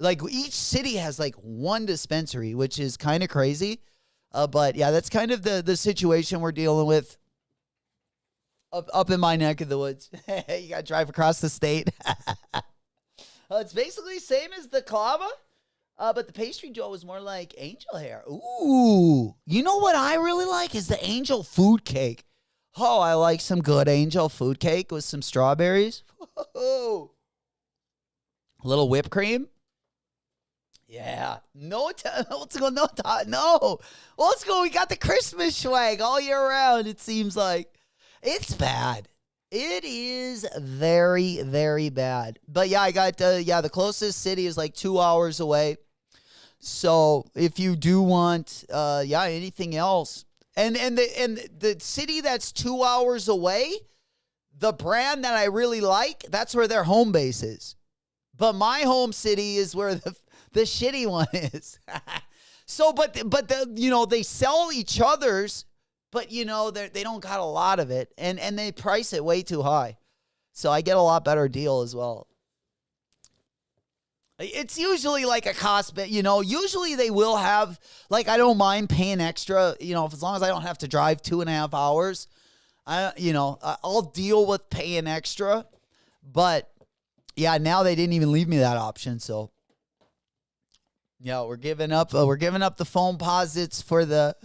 Speaker 3: Like each city has like 1 dispensary, which is kind of crazy. But yeah, that's kind of the situation we're dealing with up in my neck of the woods. You got to drive across the state. It's basically the same as the clava. But the pastry dough is more like angel hair. Ooh. You know what I really like is the angel food cake. Oh, I like some good angel food cake with some strawberries. A little whipped cream. Yeah. Let's go. No. Let's go. We got the Christmas swag all year round, it seems like. It's bad. It is very, very bad. But yeah, I got, the closest city is like 2 hours away. So if you do want, anything else, and the city that's 2 hours away, the brand that I really like, that's where their home base is. But my home city is where the shitty one is. So, but they sell each other's, but they don't got a lot of it, and they price it way too high. So I get a lot better deal as well. It's usually like a cost, but usually they will have, like, I don't mind paying extra, as long as I don't have to drive 2.5 hours. I'll deal with paying extra. But yeah, now they didn't even leave me that option. So yeah, we're giving up the Foamposites for the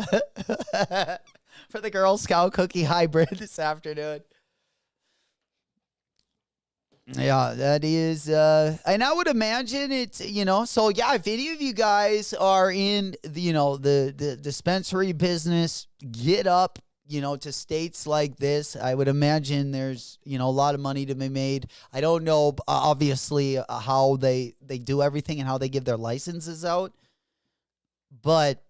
Speaker 3: for the Girl Scout cookie hybrid this afternoon. Yeah, that is, and I would imagine it's, so yeah, if any of you guys are in, the dispensary business, get up, to states like this. I would imagine there's, a lot of money to be made. I don't know, obviously, how they do everything and how they give their licenses out, but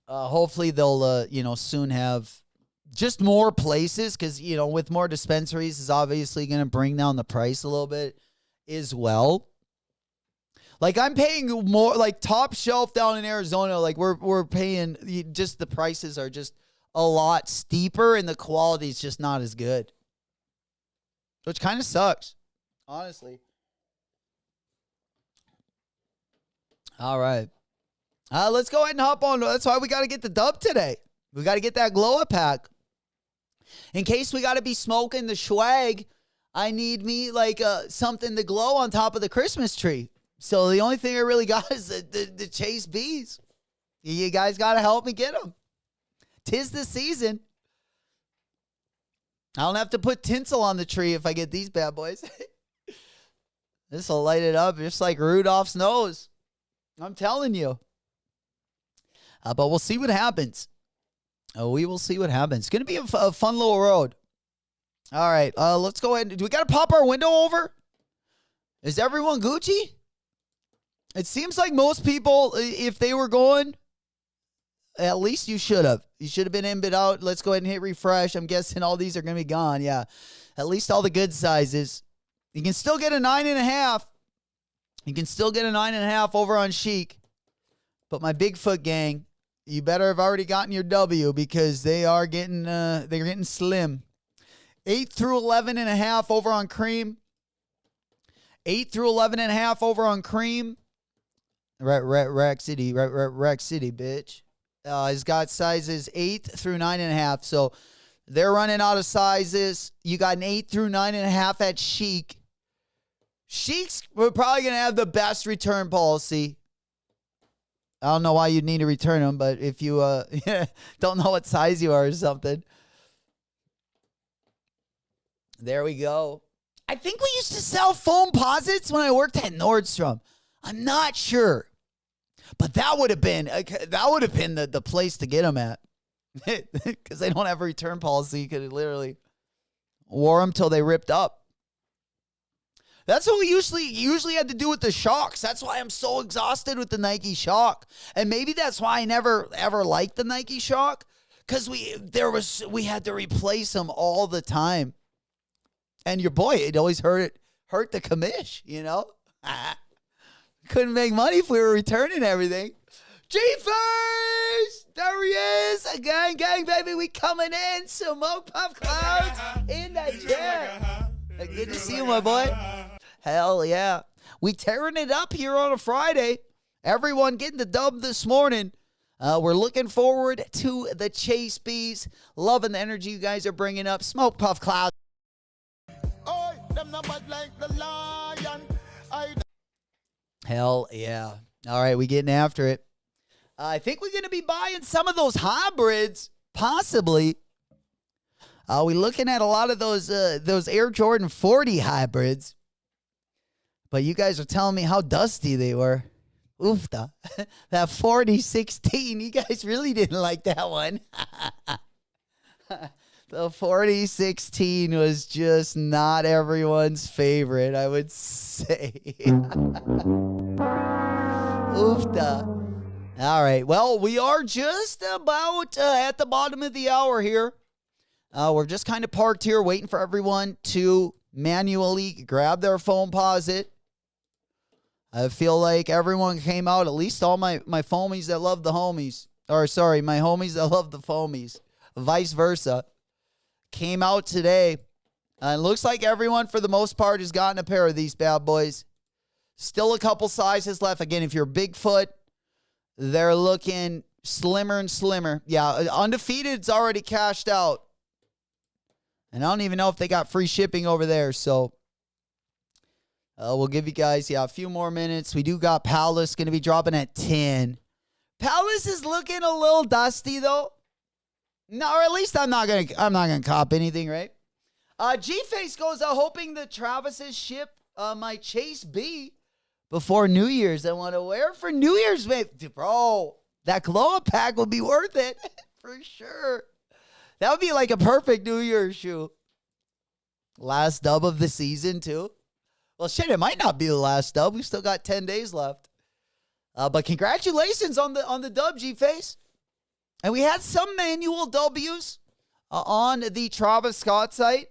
Speaker 3: hopefully they'll, soon have just more places, because, with more dispensaries is obviously going to bring down the price a little bit as well. Like, I'm paying more, like, top shelf down in Arizona, like, we're paying, just the prices are just a lot steeper and the quality is just not as good. Which kind of sucks, honestly. All right. Let's go ahead and hop on. That's why we got to get the dub today. We got to get that glow-up pack. In case we got to be smoking the swag, I need me like something to glow on top of the Christmas tree. So the only thing I really got is the Chase Bees. You guys got to help me get them. 'Tis the season. I don't have to put tinsel on the tree if I get these bad boys. This will light it up just like Rudolph's nose. I'm telling you. But we'll see what happens. We will see what happens. It's going to be a fun little road. All right. Let's go ahead. Do we got to pop our window over? Is everyone Gucci? It seems like most people, if they were going, at least you should have. You should have been in, but out. Let's go ahead and hit refresh. I'm guessing all these are going to be gone. Yeah. At least all the good sizes. You can still get a 9.5. You can still get a 9.5 over on Chic. But my Bigfoot gang, you better have already gotten your W, because they are getting they're getting slim. 8 through 11.5 over on Cream. 8 through 11.5 over on Cream. Rack City, bitch. He's got sizes 8 through 9.5. So they're running out of sizes. You got an 8 through 9.5 at Chic. Chic's, we're probably gonna have the best return policy. I don't know why you'd need to return them, but if you don't know what size you are or something. There we go. I think we used to sell Foamposites when I worked at Nordstrom. I'm not sure. But that would have been the place to get them at. Because they don't have a return policy. You could literally wore them till they ripped up. That's what we usually had to do with the Shocks. That's why I'm so exhausted with the Nike Shock. And maybe that's why I never ever liked the Nike Shock, because we had to replace them all the time. And your boy, it always hurt the commish, Couldn't make money if we were returning everything. G-Face! There he is! Gang, baby, we coming in. Smoke Puff Clouds in the jet. Good to see you, my boy. Hell yeah. We tearing it up here on a Friday. Everyone getting the dub this morning. We're looking forward to the Chase Bees. Loving the energy you guys are bringing up. Smoke Puff Clouds.
Speaker 4: Oh, them not bad like the lion.
Speaker 3: Hell yeah. All right, we getting after it. I think we're going to be buying some of those hybrids, possibly. We looking at a lot of those Air Jordan 40 hybrids. But you guys are telling me how dusty they were. Oofta. That 4016, you guys really didn't like that one. The 4016 was just not everyone's favorite, I would say. Oofta. All right. Well, we are just about at the bottom of the hour here. We're just kind of parked here waiting for everyone to manually grab their Foamposite. I feel like everyone came out, at least all my foamies that love the homies. Or, sorry, my homies that love the foamies. Vice versa. Came out today. It looks like everyone, for the most part, has gotten a pair of these bad boys. Still a couple sizes left. Again, if you're Bigfoot, they're looking slimmer and slimmer. Yeah, Undefeated's already cashed out. And I don't even know if they got free shipping over there. So we'll give you guys, a few more minutes. We do got Palace going to be dropping at 10. Palace is looking a little dusty, though. No, or at least I'm not gonna cop anything, right? G-Face goes out hoping the Travis's ship my Chase B before New Year's. I want to wear it for New Year's, mate. Bro, that glow-up pack will be worth it for sure. That would be like a perfect New Year's shoe. Last dub of the season, too. Well, shit, it might not be the last dub. We still got 10 days left. But congratulations on the dub, G-Face. And we had some manual W's on the Travis Scott site.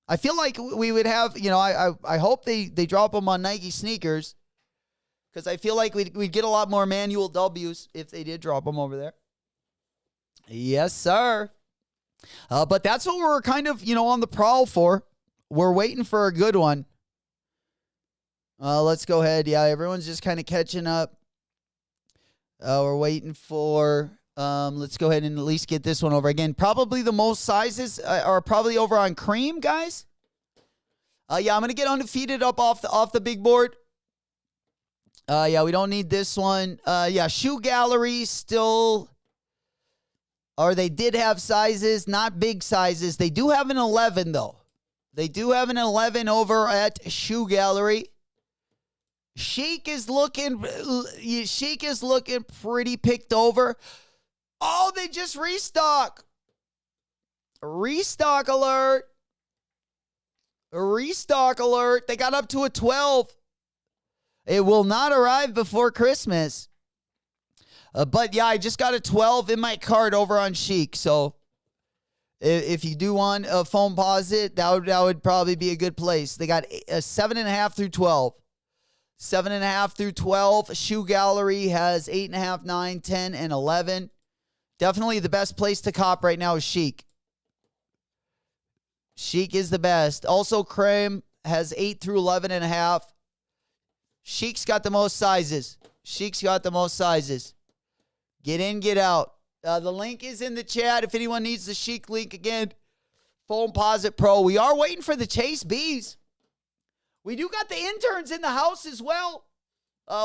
Speaker 3: I feel like we would have, I hope they drop them on Nike sneakers, because I feel like we'd get a lot more manual W's if they did drop them over there. Yes, sir. But that's what we're kind of, on the prowl for. We're waiting for a good one. Let's go ahead. Yeah, everyone's just kind of catching up. We're waiting for, let's go ahead and at least get this one over. Again, probably the most sizes are probably over on Cream, guys. Yeah, I'm going to get Undefeated up off the big board. Yeah, we don't need this one. Yeah, Shoe Gallery still, or they did have sizes, not big sizes. They do have an 11, though. They do have an 11 over at Shoe Gallery. Sheik is looking pretty picked over. Oh, they just restock. Restock alert. Restock alert. They got up to a 12. It will not arrive before Christmas. But yeah, I just got a 12 in my cart over on Chic. So if you do want a Foamposite, that would probably be a good place. They got a 7.5 through 12. 7.5 through 12. Shoe Gallery has 8.5, 9, 10, and 11. Definitely the best place to cop right now is Chic. Chic is the best. Also, Creme has 8 through 11.5. Chic's got the most sizes. Chic's got the most sizes. Get in, get out. The link is in the chat if anyone needs the Chic link again. Foamposite Pro. We are waiting for the Chase B's. We do got the interns in the house as well.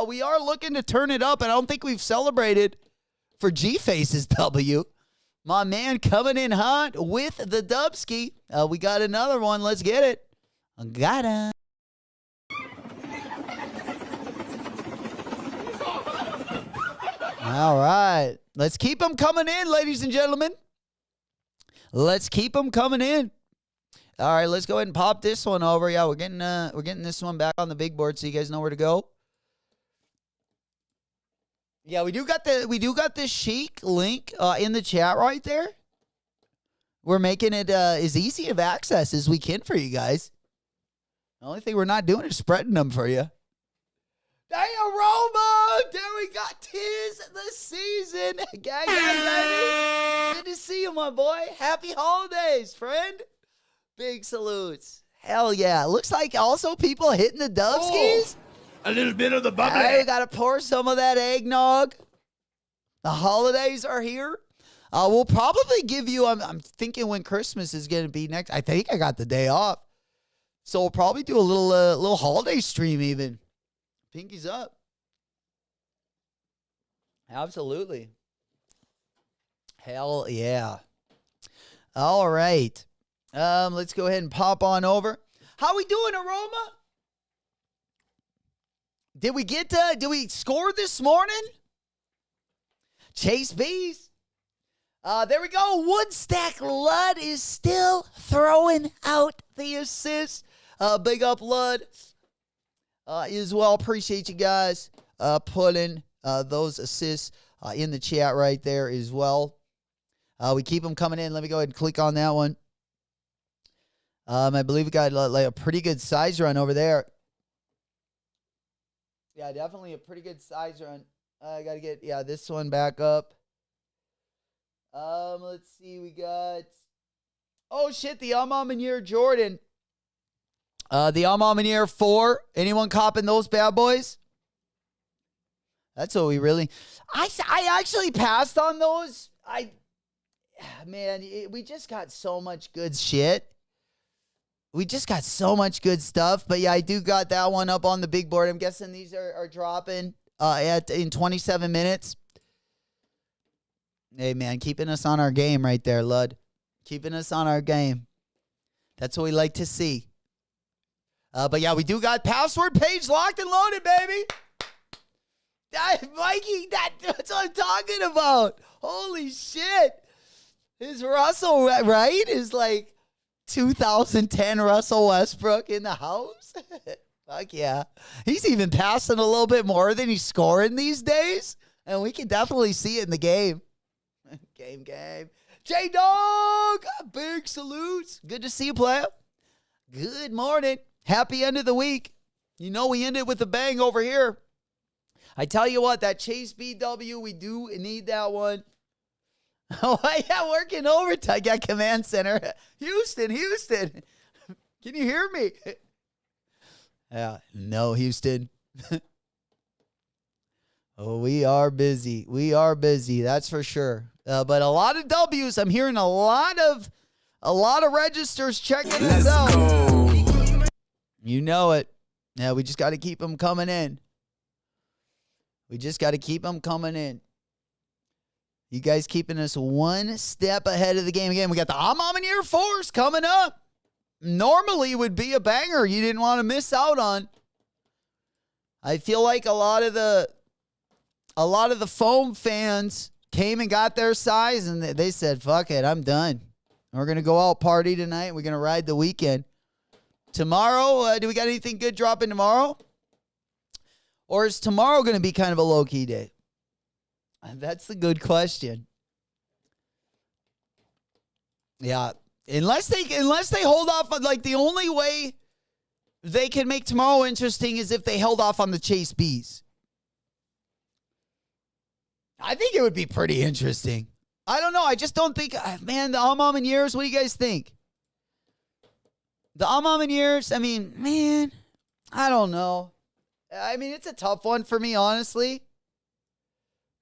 Speaker 3: We are looking to turn it up, and I don't think we've celebrated for G-Face's W. My man coming in hot with the Dubski. We got another one. Let's get it. Got it. All right. Let's keep them coming in, ladies and gentlemen. Let's keep them coming in. All right, let's go ahead and pop this one over. Yeah, we're getting this one back on the big board so you guys know where to go. Yeah, we do got the Chic link in the chat right there. We're making it as easy of access as we can for you guys. The only thing we're not doing is spreading them for you. Hey, Aroma! There we got 'tis the season. Gang, baby. Good to see you, my boy. Happy holidays, friend. Big salutes. Hell yeah. Looks like also people hitting the Dubskis.
Speaker 6: A little bit of the bubbly.
Speaker 3: Hey, we got to pour some of that eggnog. The holidays are here. We'll probably give you, I'm thinking when Christmas is going to be next. I think I got the day off. So we'll probably do a little holiday stream even. Pinky's up. Absolutely. Hell yeah. All right. Let's go ahead and pop on over. How we doing, Aroma? Did we score this morning? Chase B's. There we go. Woodstack Ludd is still throwing out the assist. Big up Ludd. As well. Appreciate you guys putting those assists in the chat right there as well. We keep them coming in. Let me go ahead and click on that one. I believe we got like a pretty good size run over there. Yeah, definitely a pretty good size run. I got to get, this one back up. Let's see. We got, oh, shit, the Almamanier Jordan. The Almamanier 4. Anyone copping those bad boys? That's what we really... I actually passed on those. We just got so much good shit. We just got so much good stuff. But yeah, I do got that one up on the big board. I'm guessing these are dropping in 27 minutes. Hey, man, keeping us on our game right there, Lud. Keeping us on our game. That's what we like to see. But yeah, we do got password page locked and loaded, baby. Mikey, that's what I'm talking about. Holy shit. Is Russell, right? Is like 2010 Russell Westbrook in the house? Fuck yeah. He's even passing a little bit more than he's scoring these days. And we can definitely see it in the game. Game. J-Dog, big salutes. Good to see you, player. Good morning. Happy end of the week. You know we ended with a bang over here. I tell you what, that Chase BW, we do need that one. Oh, yeah, working overtime. Got command center. Houston. Can you hear me? Yeah, no, Houston. Oh, we are busy. That's for sure. But a lot of W's. I'm hearing a lot of registers checking us out.
Speaker 2: Go.
Speaker 3: You know it. Yeah, we just got to keep them coming in. You guys keeping us one step ahead of the game. Again, we got the Almamanier Force coming up. Normally would be a banger you didn't want to miss out on. I feel like a lot of the foam fans came and got their size, and they said, fuck it, I'm done. We're going to go out party tonight. We're going to ride the weekend. Tomorrow, do we got anything good dropping tomorrow? Or is tomorrow going to be kind of a low-key day? That's the good question. Yeah. Unless they hold off on, like, the only way they can make tomorrow interesting is if they held off on the Chase Bs. I think it would be pretty interesting. I don't know. I just don't think, man, the Almamaniers, what do you guys think? The Almamaniers, I mean, man, I don't know. I mean, it's a tough one for me, honestly.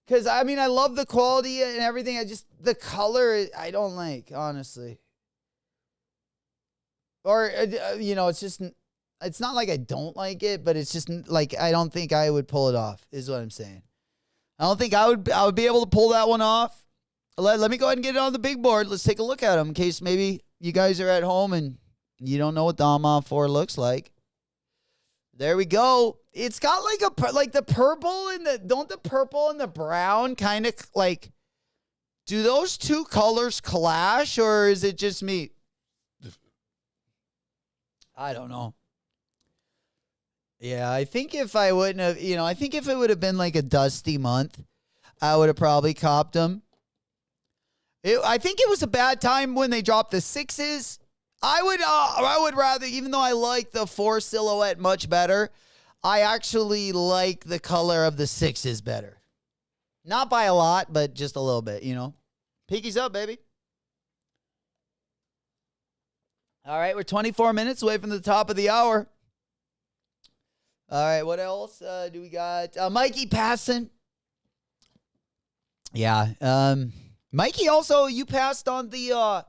Speaker 3: Because, I mean, I love the quality and everything. The color, I don't like, honestly. Or, it's not like I don't like it, but it's just like, I don't think I would pull it off, is what I'm saying. I don't think I would be able to pull that one off. Let me go ahead and get it on the big board. Let's take a look at them in case maybe you guys are at home and you don't know what the Alma 4 looks like. There we go. It's got like the purple and the purple and the brown kind of like, do those two colors clash or is it just me? I don't know. Yeah, I think if I wouldn't have, I think if it would have been like a dusty month, I would have probably copped them. I think it was a bad time when they dropped the 6s. I would rather, even though I like the 4 silhouette much better, I actually like the color of the 6s better. Not by a lot, but just a little bit, Pinkies up, baby. All right, we're 24 minutes away from the top of the hour. All right, what else do we got? Mikey passing. Yeah. Mikey, also, you passed on the...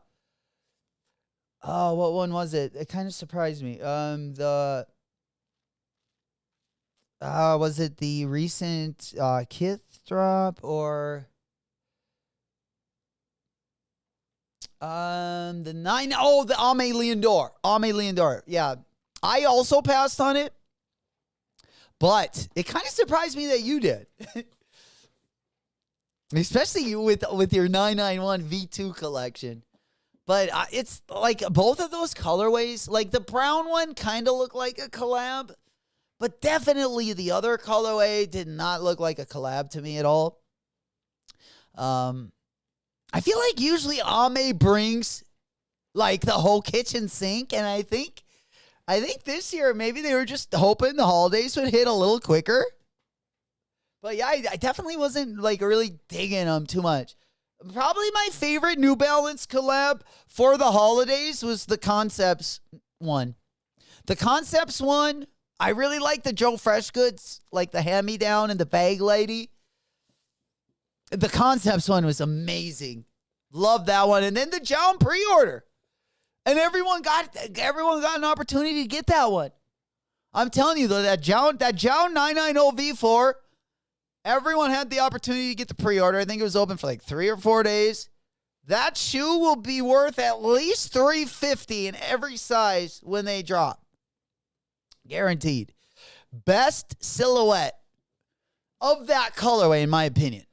Speaker 3: what one was it? It kind of surprised me. Was it the recent Kith drop or the 9? Oh, the Ame Leondor. Yeah, I also passed on it, but it kind of surprised me that you did, especially with your 991 V2 collection. But it's like both of those colorways, like the brown one kind of looked like a collab, but definitely the other colorway did not look like a collab to me at all. I feel like usually Ame brings like the whole kitchen sink, and I think this year maybe they were just hoping the holidays would hit a little quicker. But yeah, I definitely wasn't like really digging them too much. Probably my favorite New Balance collab for the holidays was the Concepts one. The Concepts one, I really like the Joe Fresh Goods, like the hand-me-down and the bag lady. The Concepts one was amazing. Love that one. And then the Jown pre-order. And everyone got an opportunity to get that one. I'm telling you though, that Jown 990 V4, everyone had the opportunity to get the pre-order. I think it was open for like 3 or 4 days. That shoe will be worth at least $350 in every size when they drop. Guaranteed. Best silhouette of that colorway, in my opinion.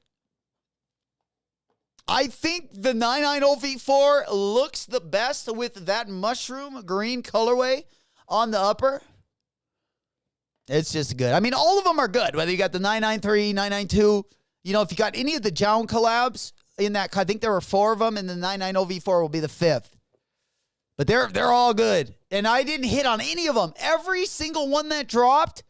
Speaker 3: I think the 990 V4 looks the best with that mushroom green colorway on the upper. It's just good. I mean, all of them are good. Whether you got the 993, 992, you know, if you got any of the Jown collabs in that, I think there were 4 of them, and the 990 V4 will be the 5th. But they're all good. And I didn't hit on any of them. Every single one that dropped,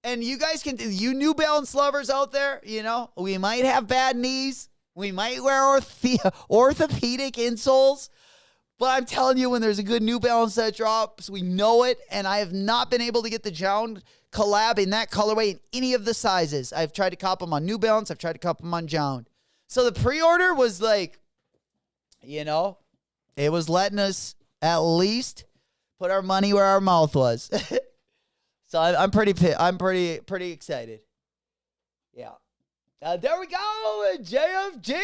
Speaker 3: and you guys can, you New Balance lovers out there, you know, we might have bad knees. We might wear orthopedic insoles. But I'm telling you, when there's a good New Balance that drops, we know it. And I have not been able to get the Jown collab in that colorway in any of the sizes. I've tried to cop them on New Balance. I've tried to cop them on Jown. So the pre-order was like, you know, it was letting us at least put our money where our mouth was. So I'm pretty excited. Yeah. There we go. JFG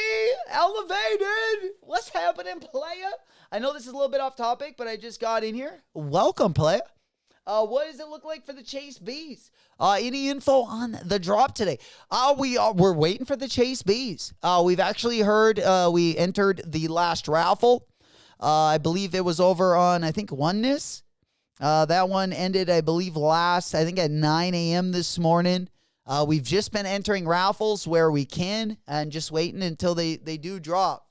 Speaker 3: elevated. What's happening, playa? I know this is a little bit off topic, but I just got in here. Welcome, playa. What does it look like for the Chase Bs? Any info on the drop today? We're waiting for the Chase Bs. We've actually heard we entered the last raffle. I believe it was over on, I think, Oneness. That one ended, I believe, at 9 a.m. this morning. We've just been entering raffles where we can and just waiting until they do drop.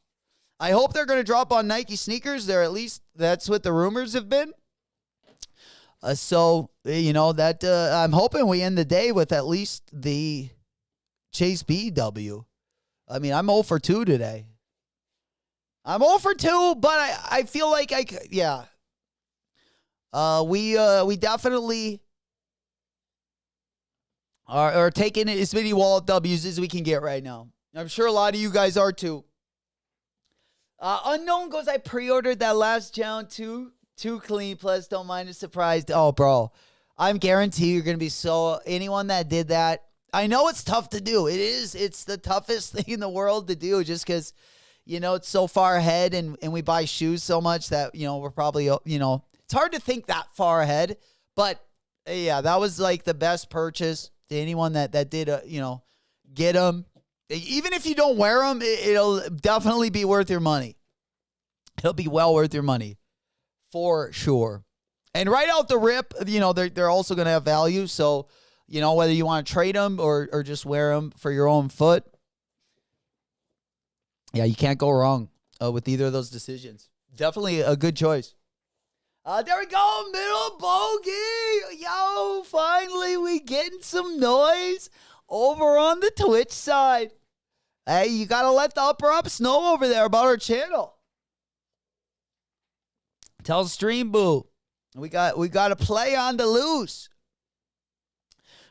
Speaker 3: I hope they're going to drop on Nike sneakers. They're at least, that's what the rumors have been. So, you know, that I'm hoping we end the day with at least the Chase BW. I mean, I'm 0 for 2 today. I'm 0 for 2, but I feel like we definitely are taking as many wallet W's as we can get right now. I'm sure a lot of you guys are too. Unknown goes, I pre-ordered that last Jown too clean, plus don't mind a surprise. Oh, bro, I'm guaranteed you're going to be anyone that did that. I know it's tough to do. It's the toughest thing in the world to do just because, you know, it's so far ahead and we buy shoes so much that, you know, we're probably, you know, it's hard to think that far ahead. But, yeah, that was like the best purchase to anyone that did, you know, get them. Even if you don't wear them, it'll definitely be worth your money. It'll be well worth your money. For sure. And right out the rip, you know, they're also going to have value. So, you know, whether you want to trade them or just wear them for your own foot. Yeah, you can't go wrong with either of those decisions. Definitely a good choice. There we go, middle bogey. Yo, finally we getting some noise over on the Twitch side. Hey, you got to let the upper ups know over there about our channel. Tell Stream Boo. We got a play on the loose.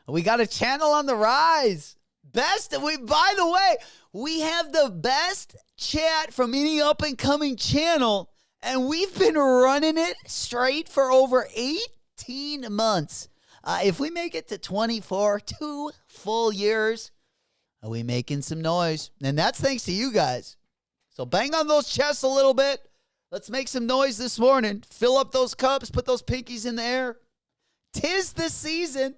Speaker 3: We got a channel on the rise. By the way, we have the best chat from any up-and-coming channel, and we've been running it straight for over 18 months. If we make it to 24, 2 full years, are we making some noise? And that's thanks to you guys. So bang on those chests a little bit. Let's make some noise this morning. Fill up those cups. Put those pinkies in the air. 'Tis the season.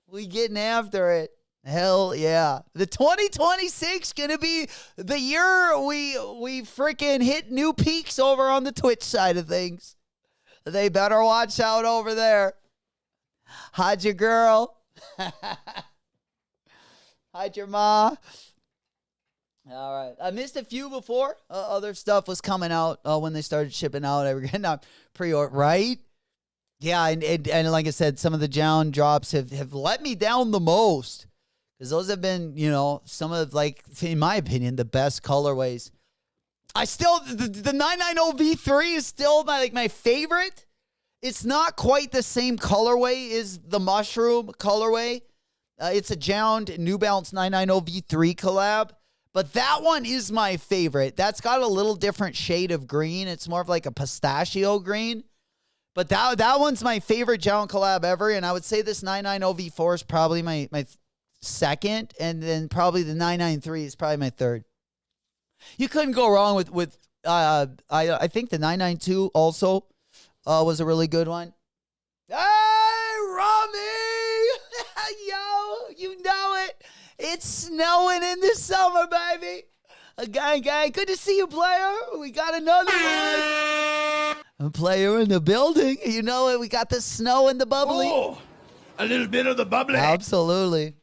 Speaker 3: We getting after it. Hell yeah. The 2026 going to be the year we freaking hit new peaks over on the Twitch side of things. They better watch out over there. Hide your girl. Hide your ma. All right. I missed a few before. Other stuff was coming out when they started shipping out. I was getting out pre-order, right? Yeah, and like I said, some of the down drops have let me down the most. Because those have been, some of, like, in my opinion, the best colorways. I still, the 990 V3 is still my favorite. It's not quite the same colorway as the mushroom colorway. It's a Jound New Balance 990 V3 collab. But that one is my favorite. That's got a little different shade of green. It's more of like a pistachio green. But that one's my favorite Jound collab ever. And I would say this 990 V4 is probably my second. And then probably the 993 is probably my third. You couldn't go wrong with I think the 992 also was a really good one. Hey, Rami! Yo, you know it. It's snowing in the summer, baby. Gang, good to see you, player. We got another one. A player in the building. You know it. We got the snow and the bubbly.
Speaker 6: Oh, a little bit of the bubbly.
Speaker 3: Absolutely.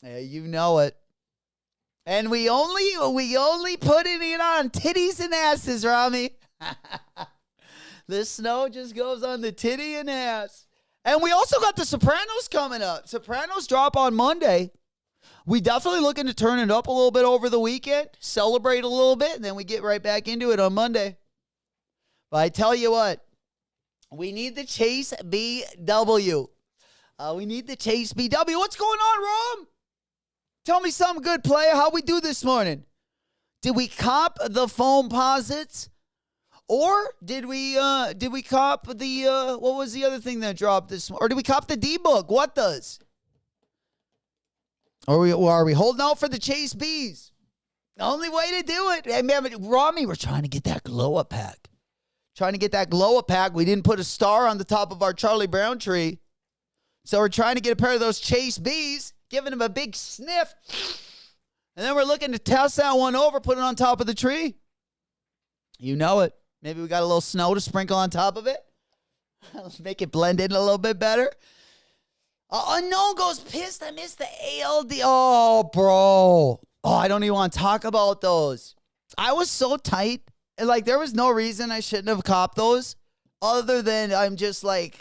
Speaker 3: Yeah, you know it. And we only putting it on titties and asses, Rami. The snow just goes on the titty and ass. And we also got the Sopranos coming up. Sopranos drop on Monday. We definitely looking to turn it up a little bit over the weekend, celebrate a little bit, and then we get right back into it on Monday. But I tell you what, we need the Chase BW. We need the Chase BW. What's going on, Rom? Tell me something good, player. How we do this morning? Did we cop the Foamposites? Or did we cop the, what was the other thing that dropped this morning? Or did we cop the D-Book? What does? Or are we holding out for the Chase B's? The only way to do it. Hey, man, Rami, we're trying to get that glow-up pack. We didn't put a star on the top of our Charlie Brown tree. So we're trying to get a pair of those Chase B's, giving them a big sniff. And then we're looking to toss that one over, put it on top of the tree. You know it. Maybe we got a little snow to sprinkle on top of it. Make it blend in a little bit better. Unknown goes pissed. I missed the ALD. Oh, bro. Oh, I don't even want to talk about those. I was so tight. Like, there was no reason I shouldn't have copped those. Other than I'm just yeah,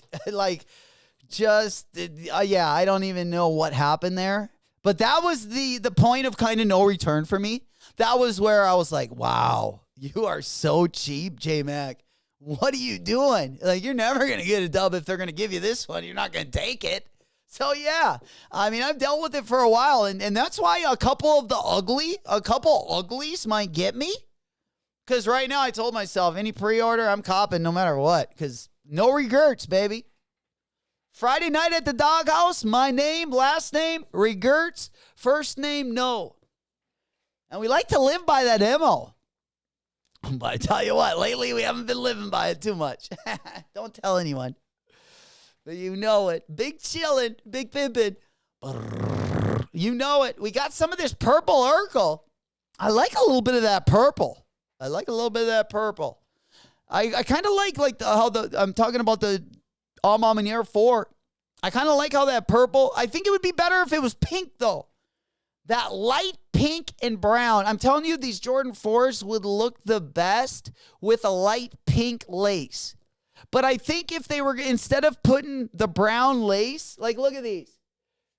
Speaker 3: I don't even know what happened there. But that was the point of kind of no return for me. That was where I was like, wow, you are so cheap, J-Mac. What are you doing? Like, you're never going to get a dub if they're going to give you this one. You're not going to take it. So, yeah, I mean, I've dealt with it for a while, and that's why a couple uglies might get me. Because right now I told myself, any pre-order, I'm copping no matter what. Because no regrets, baby. Friday night at the Doghouse, my name, last name, regrets, first name, no. And we like to live by that MO. But I tell you what, lately we haven't been living by it too much. Don't tell anyone. But you know it. Big chillin', big pimpin'. You know it. We got some of this purple Urkel. I like a little bit of that purple. I kind of like I'm talking about the Alma Manier 4. I kind of like how that purple. I think it would be better if it was pink, though. That light pink and brown. I'm telling you, these Jordan 4s would look the best with a light pink lace. But I think if they were, instead of putting the brown lace, like, look at these.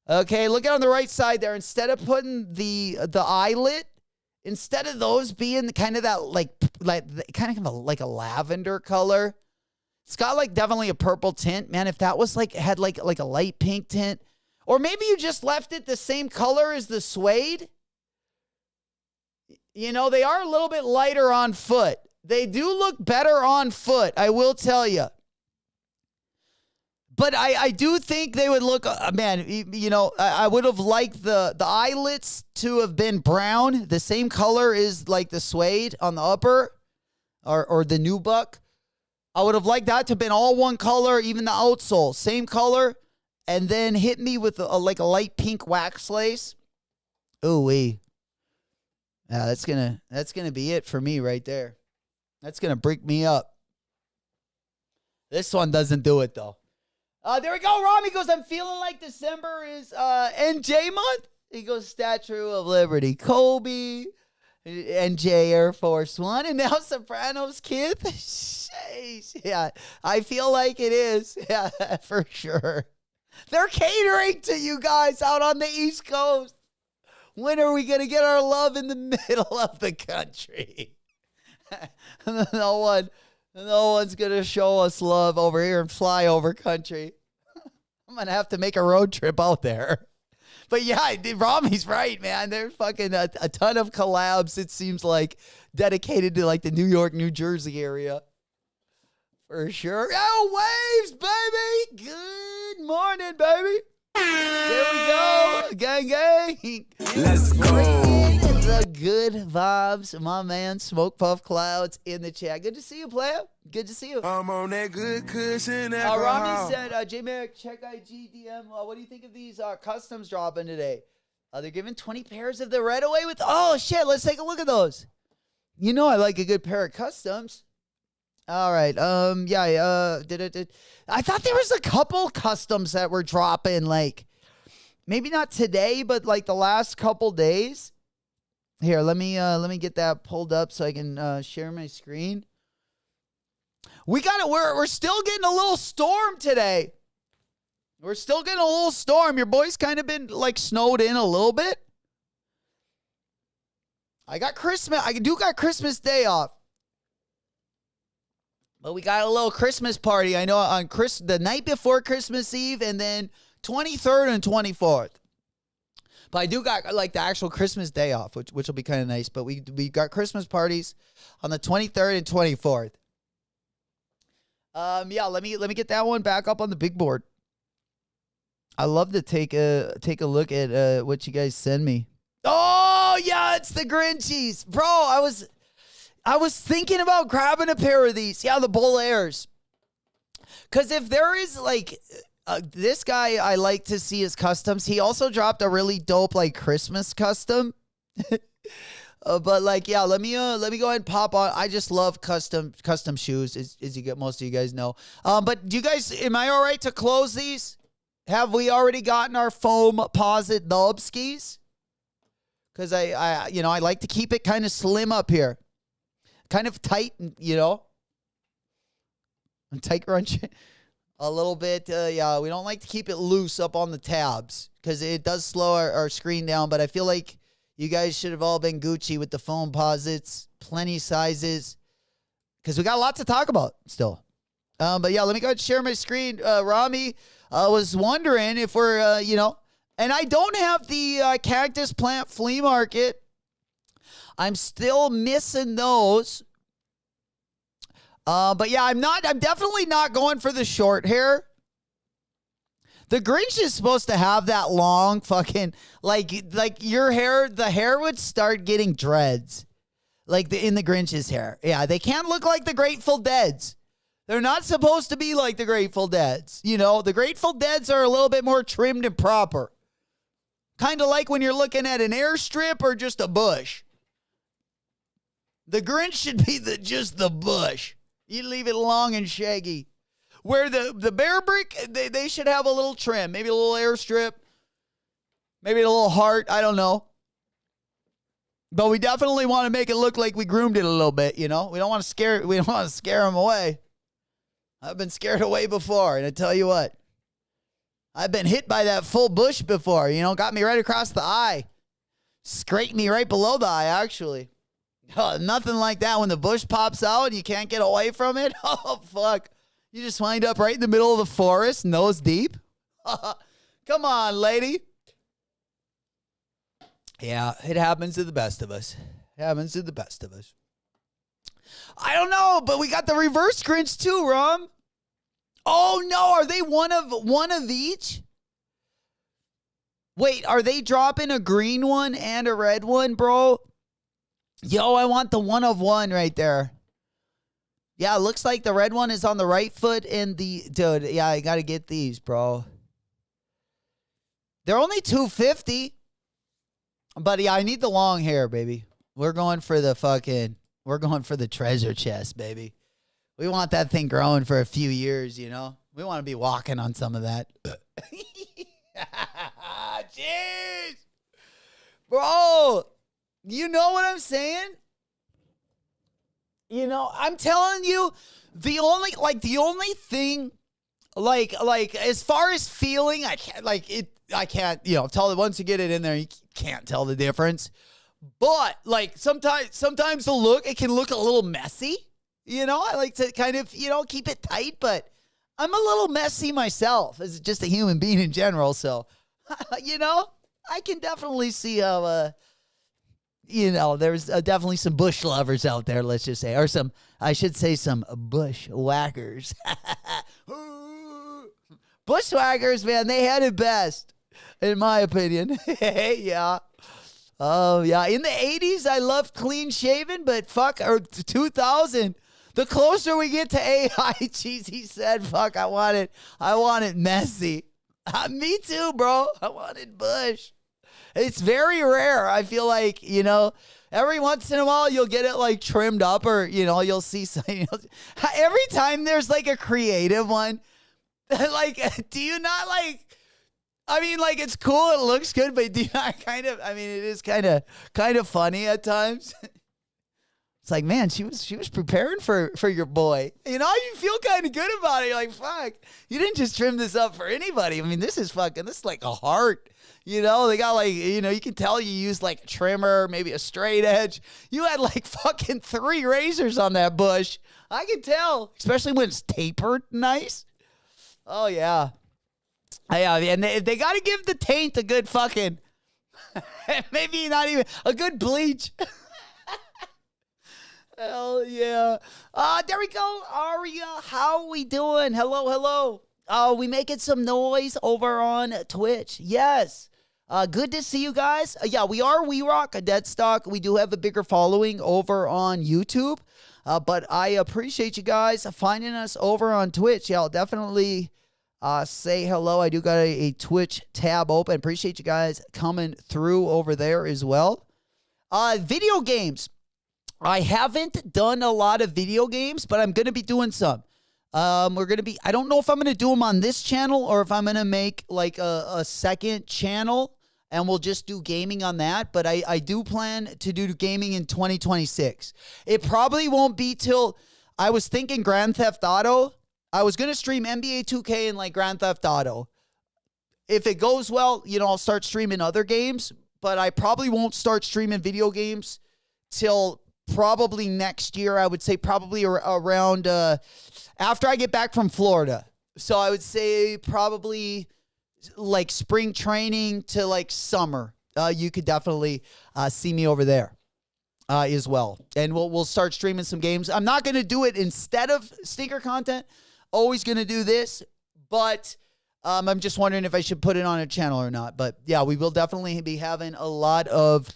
Speaker 3: Okay, look at on the right side there. Instead of putting the eyelet, instead of those being kind of that, like a lavender color, it's got like definitely a purple tint. Man, if that was had like a light pink tint, or maybe you just left it the same color as the suede. You know, they are a little bit lighter on foot. They do look better on foot, I will tell you. But I do think they would look, man, you know, I would have liked the eyelets to have been brown, the same color as like the suede on the upper or the nubuck. I would have liked that to have been all one color, even the outsole, same color, and then hit me with a light pink wax lace. Ooh-wee. Yeah, that's gonna be it for me right there. That's gonna break me up. This one doesn't do it though. There we go. Rami goes, I'm feeling like December is NJ month. He goes, Statue of Liberty, Kobe. NJ Air Force One, and now Sopranos Kid. Sheesh. Yeah, I feel like it is. Yeah, for sure. They're catering to you guys out on the East Coast. When are we going to get our love in the middle of the country? No one's going to show us love over here in flyover country. I'm going to have to make a road trip out there. But yeah, Rami's right, man. There's fucking a ton of collabs, it seems like, dedicated to like the New York, New Jersey area. For sure. Oh, waves, baby. Good morning, baby. There we go. Gang, gang.
Speaker 2: Let's go.
Speaker 3: The good vibes. My man, Smoke Puff Clouds in the chat. Good to see you, player. Good to see you.
Speaker 2: I'm on that good cushion.
Speaker 3: Rami said, J-Mac, check IG DM. What do you think of these customs dropping today? They're giving 20 pairs of the red away with... Oh, shit. Let's take a look at those. You know I like a good pair of customs. All right. I thought there was a couple customs that were dropping, like, maybe not today, but like the last couple days. Here, let me get that pulled up so I can share my screen. We're still getting a little storm today. We're still getting a little storm. Your boy's kind of been like snowed in a little bit. I got Christmas Day off. But we got a little Christmas party, I know, on the night before Christmas Eve, and then 23rd and 24th. But I do got like the actual Christmas Day off, which will be kind of nice. But we got Christmas parties on the 23rd and 24th. Yeah, let me get that one back up on the big board. I love to take a look at what you guys send me. Oh yeah, it's the Grinchies, bro. I was thinking about grabbing a pair of these. Yeah, the Bull Airs. Because if there is, like, this guy I like to see his customs. He also dropped a really dope, like, Christmas custom. But, like, yeah, let me go ahead and pop on. I just love custom shoes, as you get most of you guys know. But do you guys, am I all right to close these? Have we already gotten our Foamposite nub skis? Because I like to keep it kind of slim up here. Kind of tight, you know. Tight crunch. A little bit, yeah. We don't like to keep it loose up on the tabs because it does slow our screen down. But I feel like you guys should have all been Gucci with the Foamposites. Plenty sizes. Because we got a lot to talk about still. But yeah, let me go ahead and share my screen. Rami was wondering if we're, and I don't have the cactus plant flea market. I'm still missing those. But yeah, I'm definitely not going for the short hair. The Grinch is supposed to have that long fucking, like your hair, the hair would start getting dreads. Like in the Grinch's hair. Yeah, they can't look like the Grateful Deads. They're not supposed to be like the Grateful Deads. You know, the Grateful Deads are a little bit more trimmed and proper. Kind of like when you're looking at an airstrip or just a bush. The Grinch should be just the bush. You leave it long and shaggy. Where the bear brick, they should have a little trim. Maybe a little airstrip. Maybe a little heart. I don't know. But we definitely want to make it look like we groomed it a little bit, you know? We don't want to scare them away. I've been scared away before, and I tell you what. I've been hit by that full bush before, you know? Got me right across the eye. Scraped me right below the eye, actually. Oh, nothing like that when the bush pops out and you can't get away from it. Oh, fuck. You just wind up right in the middle of the forest, nose deep. Come on, lady. Yeah, it happens to the best of us. It happens to the best of us. I don't know, but we got the reverse Grinch too, Rom. Oh, no. Are they one of each? Wait, are they dropping a green one and a red one, bro? Yo, I want the one of one right there. Yeah, it looks like the red one is on the right foot and dude, yeah, I got to get these, bro. They're only $250. But yeah, I need the long hair, baby. We're going for the treasure chest, baby. We want that thing growing for a few years, you know? We want to be walking on some of that. Jeez. Bro. You know what I'm saying? You know, I'm telling you, the only thing, like as far as feeling, I can't, you know, tell it once you get it in there, you can't tell the difference. But like sometimes the look, it can look a little messy. You know, I like to kind of, you know, keep it tight, but I'm a little messy myself as just a human being in general. So, you know, I can definitely see how, you know, there's definitely some bush lovers out there, let's just say, or I should say some bushwhackers. Bushwhackers, man, they had it best, in my opinion. Yeah. Oh, yeah. In the 80s, I loved clean shaven, but fuck, or 2000. The closer we get to AI, Cheesy said, fuck, I want it messy. Me too, bro. I want it bush. It's very rare. I feel like, you know, every once in a while you'll get it like trimmed up, or, you know, you'll see something. Every time there's like a creative one, like, do you not like, I mean, like, it's cool, it looks good, but do you not kind of, I mean, it is kind of funny at times. It's like, man, she was preparing for your boy. You know, you feel kind of good about it. You're like, fuck, you didn't just trim this up for anybody. I mean, this is like a heart. You know, they got like, you know, you can tell you used like a trimmer, maybe a straight edge. You had like fucking 3 razors on that bush. I can tell, especially when it's tapered nice. Oh, yeah. Yeah, and they got to give the taint a good fucking, maybe not even, a good bleach. Hell yeah. There we go. Aria, how we doing? Hello. We making some noise over on Twitch. Yes. Good to see you guys. Yeah, we are We Rock a Dead Stock. We do have a bigger following over on YouTube. But I appreciate you guys finding us over on Twitch. Yeah, I'll definitely say hello. I do got a Twitch tab open. Appreciate you guys coming through over there as well. Video games. I haven't done a lot of video games, but I'm going to be doing some. I don't know if I'm going to do them on this channel or if I'm going to make like a second channel and we'll just do gaming on that. But I do plan to do gaming in 2026. It probably won't be till, I was thinking Grand Theft Auto. I was going to stream NBA 2K and like Grand Theft Auto. If it goes well, you know, I'll start streaming other games, but I probably won't start streaming video games till probably next year. I would say probably around after I get back from Florida. So I would say probably like spring training to like summer. You could definitely see me over there as well. And we'll start streaming some games. I'm not going to do it instead of sneaker content. Always going to do this, but I'm just wondering if I should put it on a channel or not. But yeah, we will definitely be having a lot of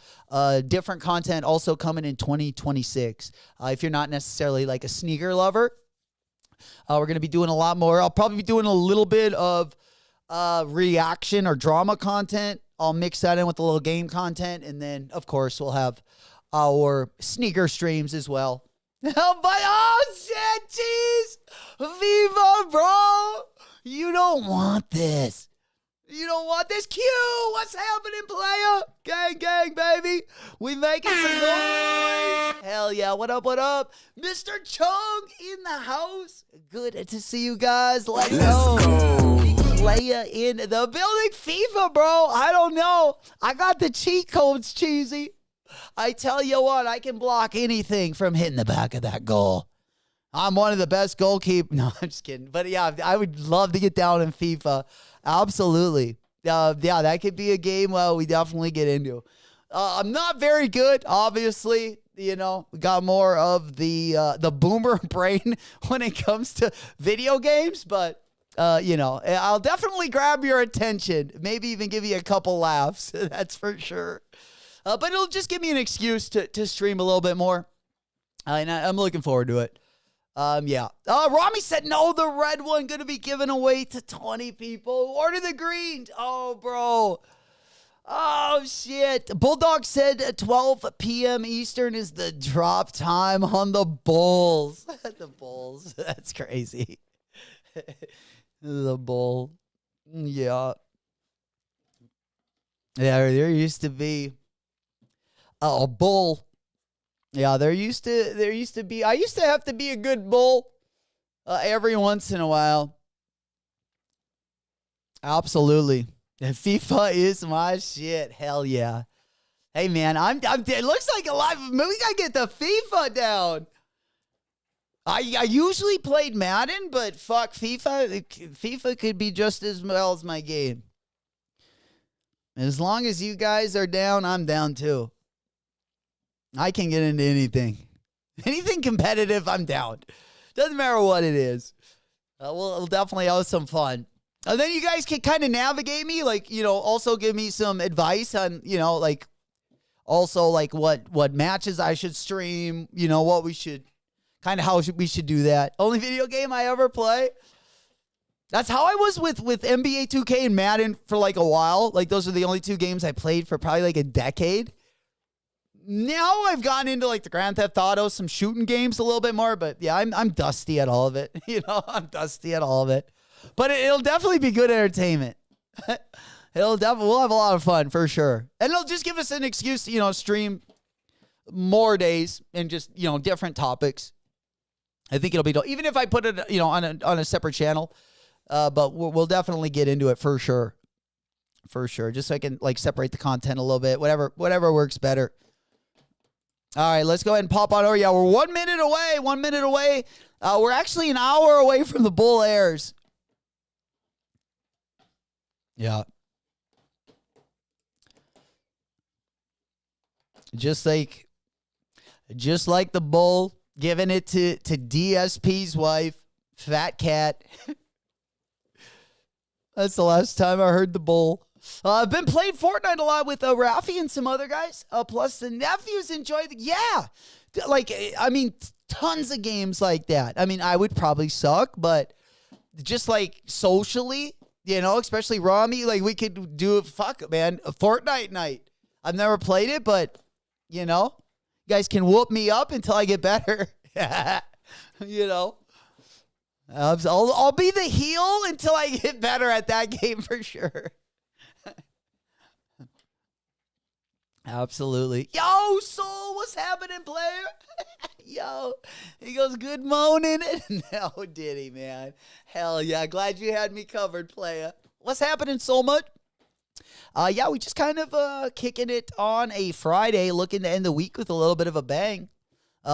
Speaker 3: different content also coming in 2026. If you're not necessarily like a sneaker lover, we're going to be doing a lot more. I'll probably be doing a little bit of reaction or drama content. I'll mix that in with a little game content. And then, of course, we'll have our sneaker streams as well. Oh, shit, jeez. Viva, bro. You don't want this. You don't want this. Q, what's happening, player? Gang, baby. We making some noise. Hell yeah. What up? Mr. Chung in the house. Good to see you guys. Let's go. Player in the building. FIFA, bro. I don't know. I got the cheat codes, Cheesy. I tell you what, I can block anything from hitting the back of that goal. I'm one of the best goalkeepers. No, I'm just kidding. But yeah, I would love to get down in FIFA. Absolutely. Yeah, that could be a game we definitely get into. I'm not very good, obviously. You know, we got more of the boomer brain when it comes to video games. But, you know, I'll definitely grab your attention. Maybe even give you a couple laughs. That's for sure. But it'll just give me an excuse to stream a little bit more. And I'm looking forward to it. Yeah. Rami said, no, the red one going to be given away to 20 people. Order the green. Oh, bro. Oh, shit. Bulldog said 12 p.m. Eastern is the drop time on the Bulls. The Bulls. That's crazy. The Bull. Yeah. Yeah, there used to be a bull. Yeah, there used to be. I used to have to be a good bull every once in a while. Absolutely. FIFA is my shit. Hell yeah. Hey man, it looks like a lot. We gotta get the FIFA down. I usually played Madden, but fuck FIFA. FIFA could be just as well as my game. As long as you guys are down, I'm down too. I can get into anything. Anything competitive, I'm down. Doesn't matter what it is. We'll definitely have some fun. And then you guys can kind of navigate me, like, also give me some advice on, like, also like what matches I should stream, what we should, kind of how we should do that. Only video game I ever play. That's how I was with NBA 2K and Madden for like a while. Like those are the only two games I played for probably like a decade. Now I've gotten into like the Grand Theft Auto, some shooting games a little bit more, but yeah, I'm dusty at all of it. I'm dusty at all of it. But it'll definitely be good entertainment. We'll have a lot of fun for sure. And it'll just give us an excuse to, stream more days and just, different topics. I think it'll be dope. Even if I put it, on a separate channel. But we'll definitely get into it for sure. For sure. Just so I can like separate the content a little bit. Whatever works better. All right, let's go ahead and pop on over. Yeah, we're 1 minute away. 1 minute away. We're actually an hour away from the Bull Airs. Yeah. Just like the Bull giving it to DSP's wife, Fat Cat. That's the last time I heard the Bull. I've been playing Fortnite a lot with Rafi and some other guys. Plus, the nephews enjoy tons of games like that. I mean, I would probably suck, but just like socially, especially Rami, like we could do a Fortnite night. I've never played it, but, you guys can whoop me up until I get better. I'll be the heel until I get better at that game for sure. Absolutely. Yo, Soul, what's happening, player? Yo, he goes, good morning. No, did he, man? Hell yeah. Glad you had me covered, player. What's happening so much? Yeah, we just kind of kicking it on a Friday, looking to end the week with a little bit of a bang.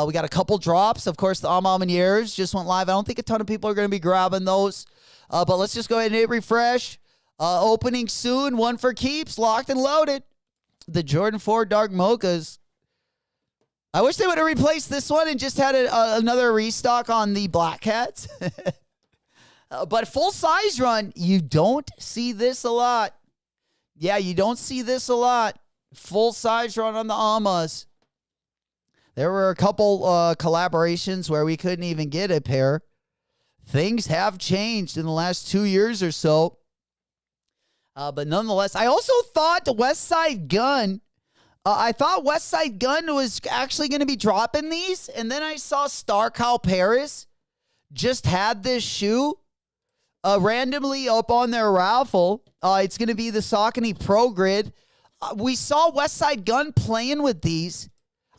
Speaker 3: We got a couple drops. Of course, the Years just went live. I don't think a ton of people are going to be grabbing those. But let's just go ahead and hit refresh. Opening soon. One for keeps. Locked and loaded. The Jordan 4 Dark Mochas. I wish they would have replaced this one and just had another restock on the Black Cats. But full size run, you don't see this a lot. Yeah, you don't see this a lot. Full size run on the Amas. There were a couple collaborations where we couldn't even get a pair. Things have changed in the last 2 years or so. But nonetheless, I also thought the West Side Gun. I thought West Side Gun was actually going to be dropping these. And then I saw Star Cow Paris just had this shoe randomly up on their raffle. It's going to be the Saucony Pro Grid. We saw West Side Gun playing with these.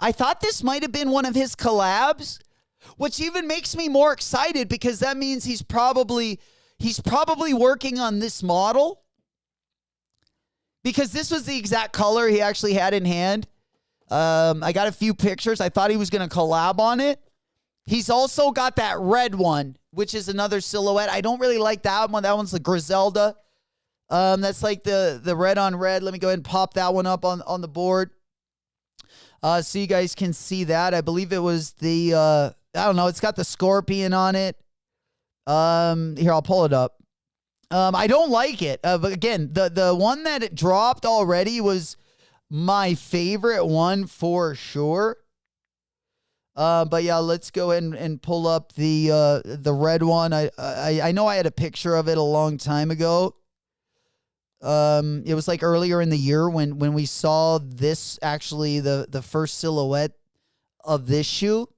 Speaker 3: I thought this might have been one of his collabs, which even makes me more excited because that means he's probably working on this model. Because this was the exact color he actually had in hand. I got a few pictures. I thought he was going to collab on it. He's also got that red one, which is another silhouette. I don't really like that one. That one's the Griselda. That's like the red on red. Let me go ahead and pop that one up on the board. So you guys can see that. I believe it was the, I don't know. It's got the scorpion on it. Here, I'll pull it up. I don't like it. But again, the one that it dropped already was my favorite one for sure. But yeah, let's go ahead and pull up the red one. I know I had a picture of it a long time ago. It was like earlier in the year when we saw this, actually the first silhouette of this shoe.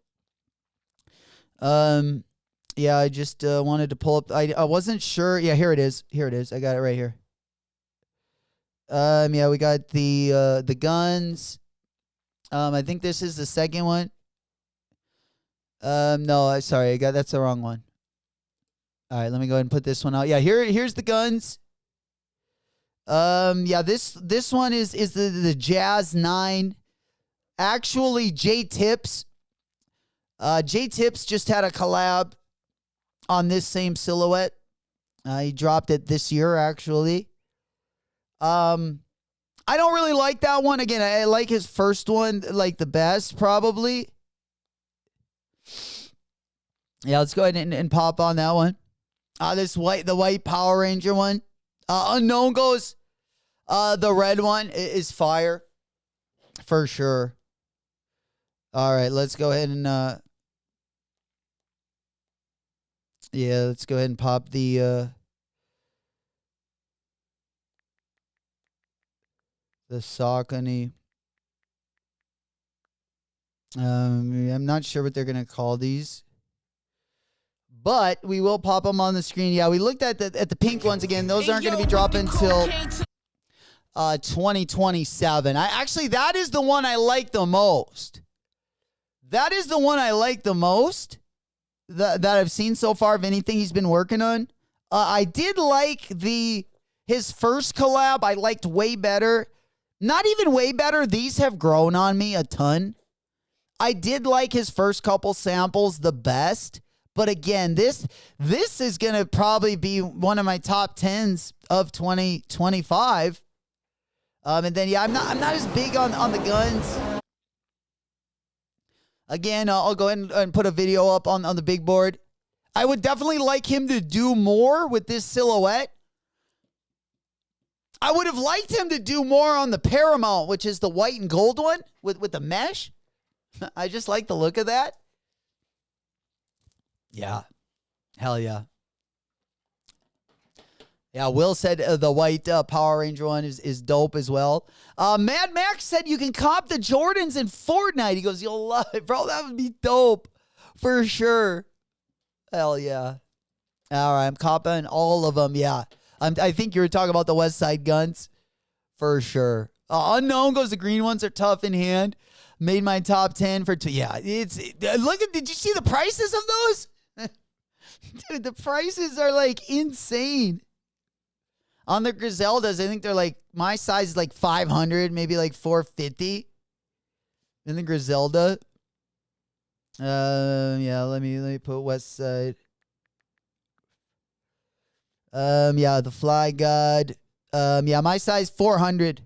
Speaker 3: Yeah, I just wanted to pull up. I wasn't sure. Yeah, here it is. Here it is. I got it right here. Yeah, we got the guns. I think this is the second one. No, sorry, that's the wrong one. All right, let me go ahead and put this one out. Yeah, here's the guns. Yeah, this one is the Jazz 9. Actually, J Tips just had a collab on this same silhouette. He dropped it this year, actually. I don't really like that one. Again, I like his first one like the best, probably. Yeah, let's go ahead and pop on that one. The white Power Ranger one. Unknown goes. The red one is fire. For sure. All right, let's go ahead and let's go ahead and pop the Saucony. I'm not sure what they're going to call these. But we will pop them on the screen. Yeah, we looked at the pink ones again. Those aren't going to be dropping until 2027. That is the one I like the most. That is the one I like the most that I've seen so far of anything he's been working on. I did like his first collab. I liked way better. Not even way better. These have grown on me a ton. I did like his first couple samples the best. But again, this is going to probably be one of my top 10s of 2025. And then, yeah, I'm not as big on the guns. Again, I'll go ahead and put a video up on the big board. I would definitely like him to do more with this silhouette. I would have liked him to do more on the Paramount, which is the white and gold one with the mesh. I just like the look of that. Yeah. Hell yeah. Yeah, Will said the white Power Ranger one is dope as well. Mad Max said you can cop the Jordans in Fortnite. He goes, you'll love it, bro. That would be dope for sure. Hell yeah. All right, I'm copping all of them. Yeah. I think you were talking about the West Side guns for sure. Unknown goes, the green ones are tough in hand. Made my top 10 for two. Yeah, did you see the prices of those? Dude, the prices are like insane. On the Griseldas, I think they're like, my size is like 500, maybe like 450 in the Griselda. Yeah, let me put West Side. Yeah, the Fly God. Yeah, my size 400.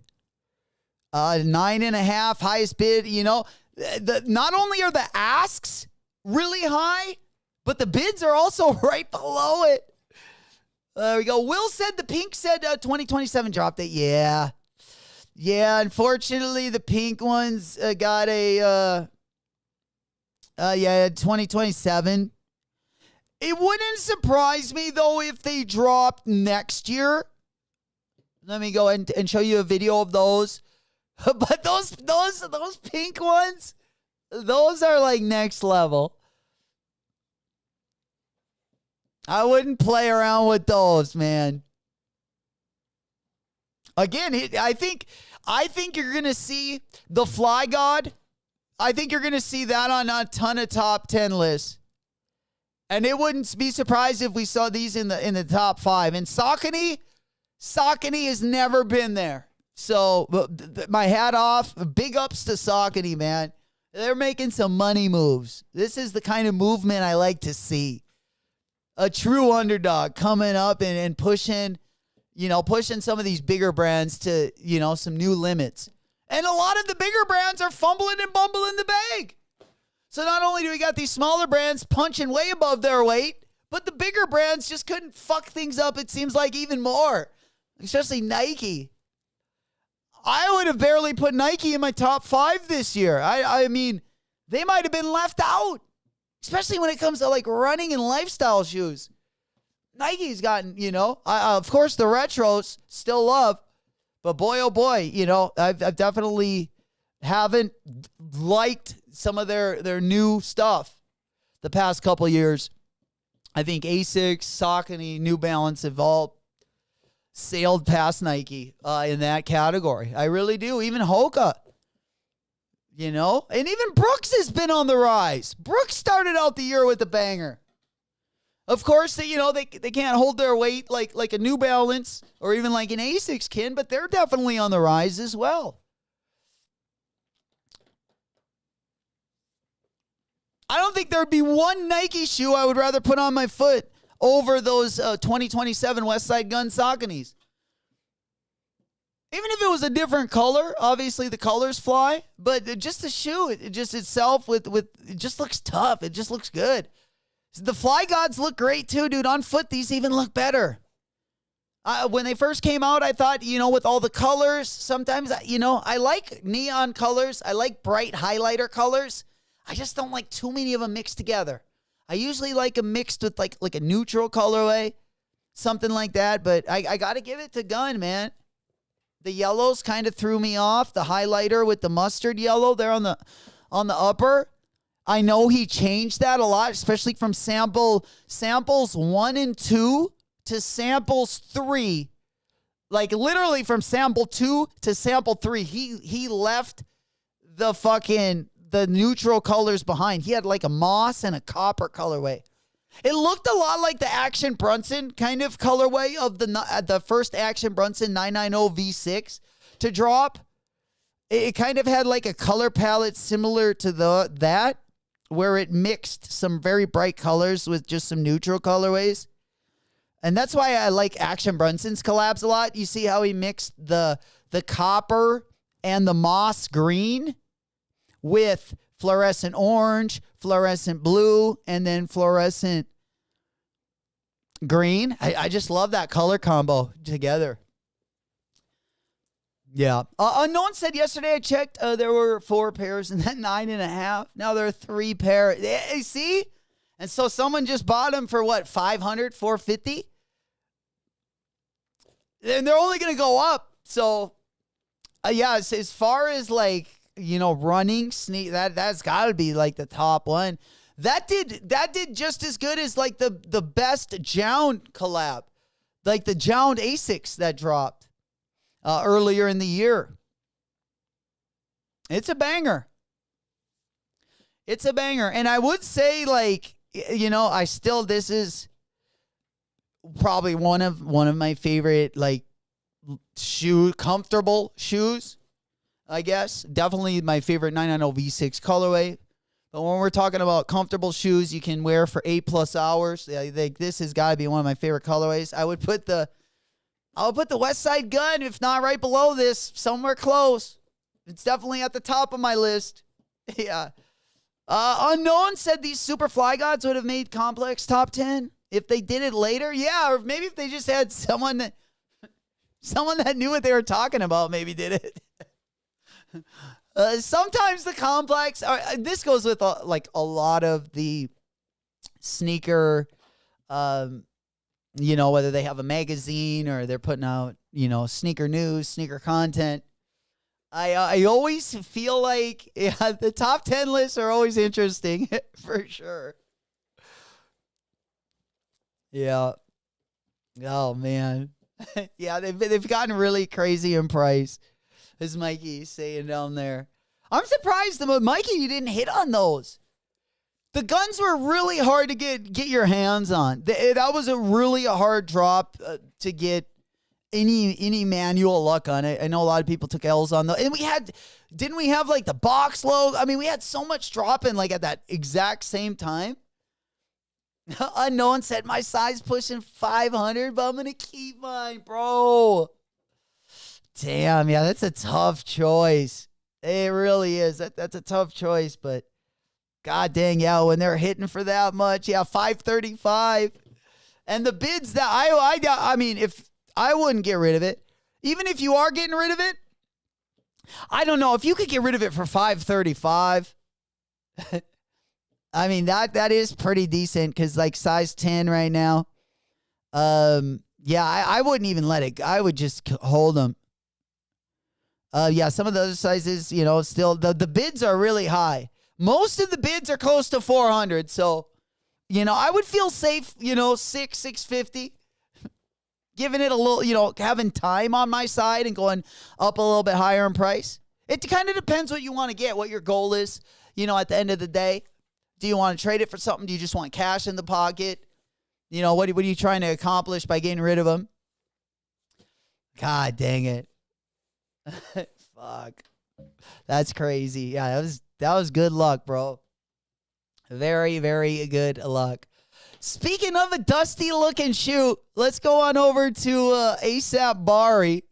Speaker 3: 9.5 highest bid. You know, not only are the asks really high, but the bids are also right below it. There we go. Will said the pink said 2027 drop date. Yeah. Yeah, unfortunately, the pink ones got a 2027. It wouldn't surprise me, though, if they dropped next year. Let me go ahead and show you a video of those. But those pink ones, those are like next level. I wouldn't play around with those, man. Again, I think you're going to see the Fly God. I think you're going to see that on a ton of top 10 lists. And it wouldn't be surprised if we saw these in the top 5. And Saucony has never been there. So my hat off. Big ups to Saucony, man. They're making some money moves. This is the kind of movement I like to see. A true underdog coming up and pushing some of these bigger brands to, some new limits. And a lot of the bigger brands are fumbling and bumbling the bag. So not only do we got these smaller brands punching way above their weight, but the bigger brands just couldn't fuck things up, it seems like, even more. Especially Nike. I would have barely put Nike in my top 5 this year. I mean, they might have been left out. Especially when it comes to like running and lifestyle shoes. Nike's gotten, of course the retros still love, but boy, oh boy, I've definitely haven't liked some of their new stuff the past couple years. I think Asics, Saucony, New Balance have all sailed past Nike in that category. I really do. Even Hoka. And even Brooks has been on the rise. Brooks started out the year with a banger. Of course, they can't hold their weight like a New Balance or even like an Asics can, but they're definitely on the rise as well. I don't think there'd be one Nike shoe I would rather put on my foot over those 2027 Westside Gun Sauconys. Even if it was a different color, obviously the colors fly, but just the shoe, it just itself it just looks tough. It just looks good. The Fly Gods look great too, dude. On foot, these even look better. When they first came out, I thought, with all the colors, sometimes, I like neon colors. I like bright highlighter colors. I just don't like too many of them mixed together. I usually like them mixed with like a neutral colorway, something like that. But I got to give it to Gun, man. The yellows kind of threw me off. The highlighter with the mustard yellow there on the upper. I know he changed that a lot, especially from samples 1 and 2 to samples 3. Like literally from sample 2 to sample 3. He left the neutral colors behind. He had like a moss and a copper colorway. It looked a lot like the Action Bronson kind of colorway of the first Action Bronson 990 V6 to drop. It kind of had like a color palette similar to that, where it mixed some very bright colors with just some neutral colorways. And that's why I like Action Brunson's collabs a lot. You see how he mixed the copper and the moss green with fluorescent orange, fluorescent blue, and then fluorescent green. I just love that color combo together. Yeah. Unknown said yesterday I checked, there were 4 pairs and then 9.5. Now there are 3 pairs. You see? And so someone just bought them for what, 500, 450? And they're only going to go up. So, yeah, as far as like, running sneak, that's got to be like the top one. That did just as good as like the best Jound collab, like the Jound Asics that dropped earlier in the year. It's a banger. It's a banger, and I would say like this is probably one of my favorite like comfortable shoes. I guess. Definitely my favorite 990 V6 colorway. But when we're talking about comfortable shoes you can wear for 8+ hours, this has got to be one of my favorite colorways. I would put the Westside Gun, if not right below this, somewhere close. It's definitely at the top of my list. Yeah. Unknown said these Super Fly Gods would have made Complex top 10 if they did it later. Yeah, or maybe if they just had someone that knew what they were talking about maybe did it. Sometimes the Complex, this goes with a lot of the sneaker, whether they have a magazine or they're putting out, sneaker news, sneaker content. I always feel like the top 10 lists are always interesting for sure. Yeah. Oh man. Yeah, they've gotten really crazy in price. As Mikey's saying down there. I'm surprised, Mikey, you didn't hit on those. The guns were really hard to get your hands on. That was a really hard drop to get any manual luck on it. I know a lot of people took L's on those. And didn't we have like the box logo? I mean, we had so much dropping like at that exact same time. Unknown said my size pushing 500, but I'm going to keep mine, bro. Damn, yeah, that's a tough choice. It really is. That's a tough choice, but god dang, yeah, when they're hitting for that much, yeah, 535. And the bids that I mean, if I wouldn't get rid of it, even if you are getting rid of it, I don't know if you could get rid of it for 535. I mean, that is pretty decent because like size 10 right now. Yeah, I wouldn't even let it. I would just hold them. Yeah, some of the other sizes, still the bids are really high. Most of the bids are close to 400. So, I would feel safe, 650, giving it a little, having time on my side and going up a little bit higher in price. It kind of depends what you want to get, what your goal is, at the end of the day. Do you want to trade it for something? Do you just want cash in the pocket? What are you trying to accomplish by getting rid of them? God dang it. Fuck. That's crazy. Yeah, that was good luck, bro. Very, very good luck. Speaking of a dusty looking shoe, let's go on over to ASAP Bari.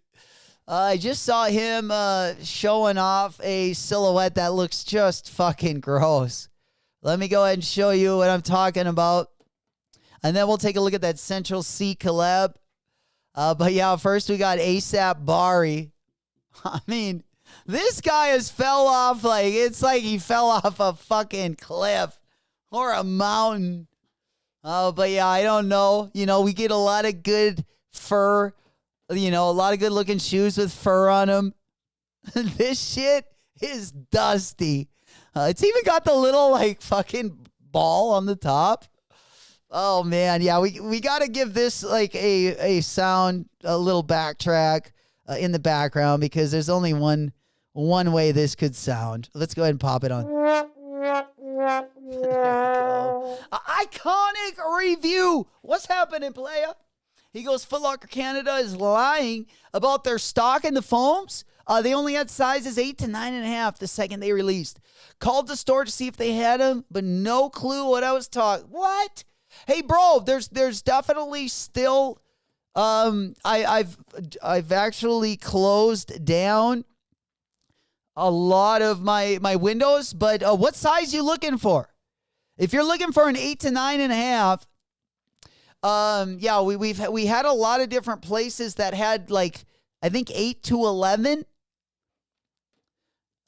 Speaker 3: I just saw him showing off a silhouette that looks just fucking gross. Let me go ahead and show you what I'm talking about. And then we'll take a look at that Central C collab. But yeah, first we got ASAP Bari. I mean, this guy has fell off it's like he fell off a fucking cliff or a mountain. But yeah, I don't know. We get a lot of good fur, a lot of good looking shoes with fur on them. This shit is dusty. It's even got the little fucking ball on the top. Oh man, yeah, we got to give this a sound, a little backtrack in the background because there's only one way this could sound. Let's go ahead and pop it on. There we go. Iconic review. What's happening, playa? He goes, Foot Locker Canada is lying about their stock in the foams. They only had sizes 8 to 9.5 the second they released. Called the store to see if they had them, but no clue what I was talking. What? Hey, bro, there's definitely still. I've actually closed down a lot of my windows, but what size you looking for? If you're looking for an 8 to 9.5, yeah, we had a lot of different places that had I think 8 to 11.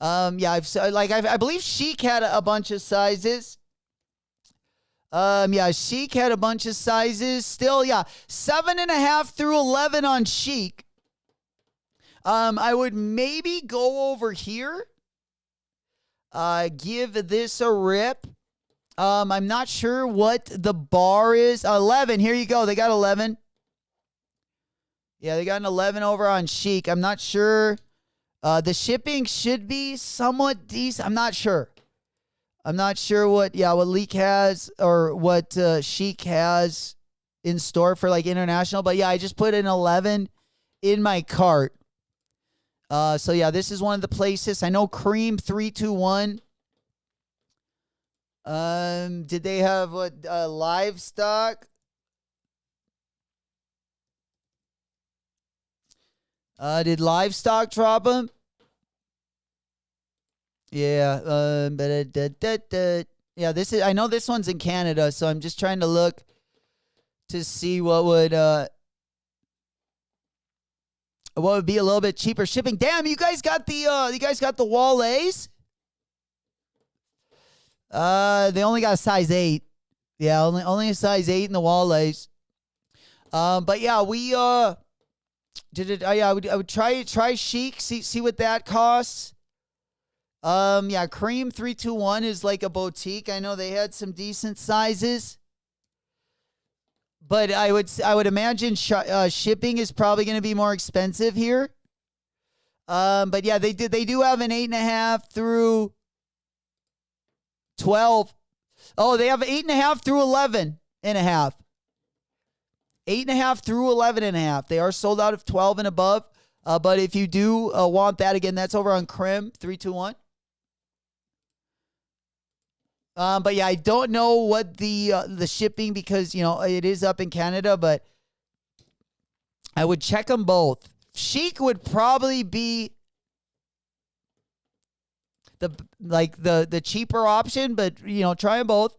Speaker 3: Yeah, I believe Chic had a bunch of sizes. Yeah, Chic had a bunch of sizes. Still, yeah, 7.5 through 11 on Chic. I would maybe go over here. Give this a rip. I'm not sure what the bar is. 11. Here you go. They got 11. Yeah, they got an 11 over on Chic. I'm not sure. The shipping should be somewhat decent. I'm not sure. I'm not sure what Leak has or what Chic has in store for international. But yeah, I just put an 11 in my cart. So yeah, this is one of the places. I know Cream 321. Did they have livestock? Did livestock drop them? Yeah. Yeah. I know this one's in Canada, so I'm just trying to look to see what would be a little bit cheaper shipping. Damn, you guys got the Wallets? They only got a size 8. Yeah, only a size 8 in the Wallets. But yeah, we did it. Yeah, I would try Chic, see what that costs. Yeah, Cream 321 is like a boutique. I know they had some decent sizes. But I would imagine shipping is probably going to be more expensive here. But yeah, they do have an 8.5 through 12. Oh, they have 8.5 through 11.5. 8.5 through 11.5. They are sold out of 12 and above. But if you do want that, again, that's over on Crim 321. But yeah, I don't know what the shipping, because it is up in Canada, but I would check them both. Chic would probably be the cheaper option, but try them both.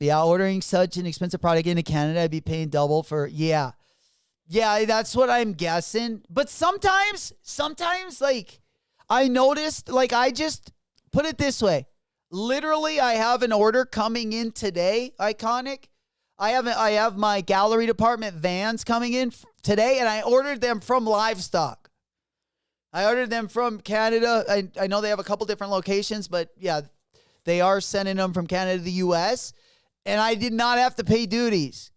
Speaker 3: Yeah, ordering such an expensive product into Canada, I'd be paying double for. Yeah, that's what I'm guessing. But sometimes I noticed, I just put it this way. Literally, I have an order coming in today, Iconic. I have my gallery department vans coming in today, and I ordered them from Livestock. I ordered them from Canada. I know they have a couple different locations, but yeah, they are sending them from Canada to the U.S., and I did not have to pay duties.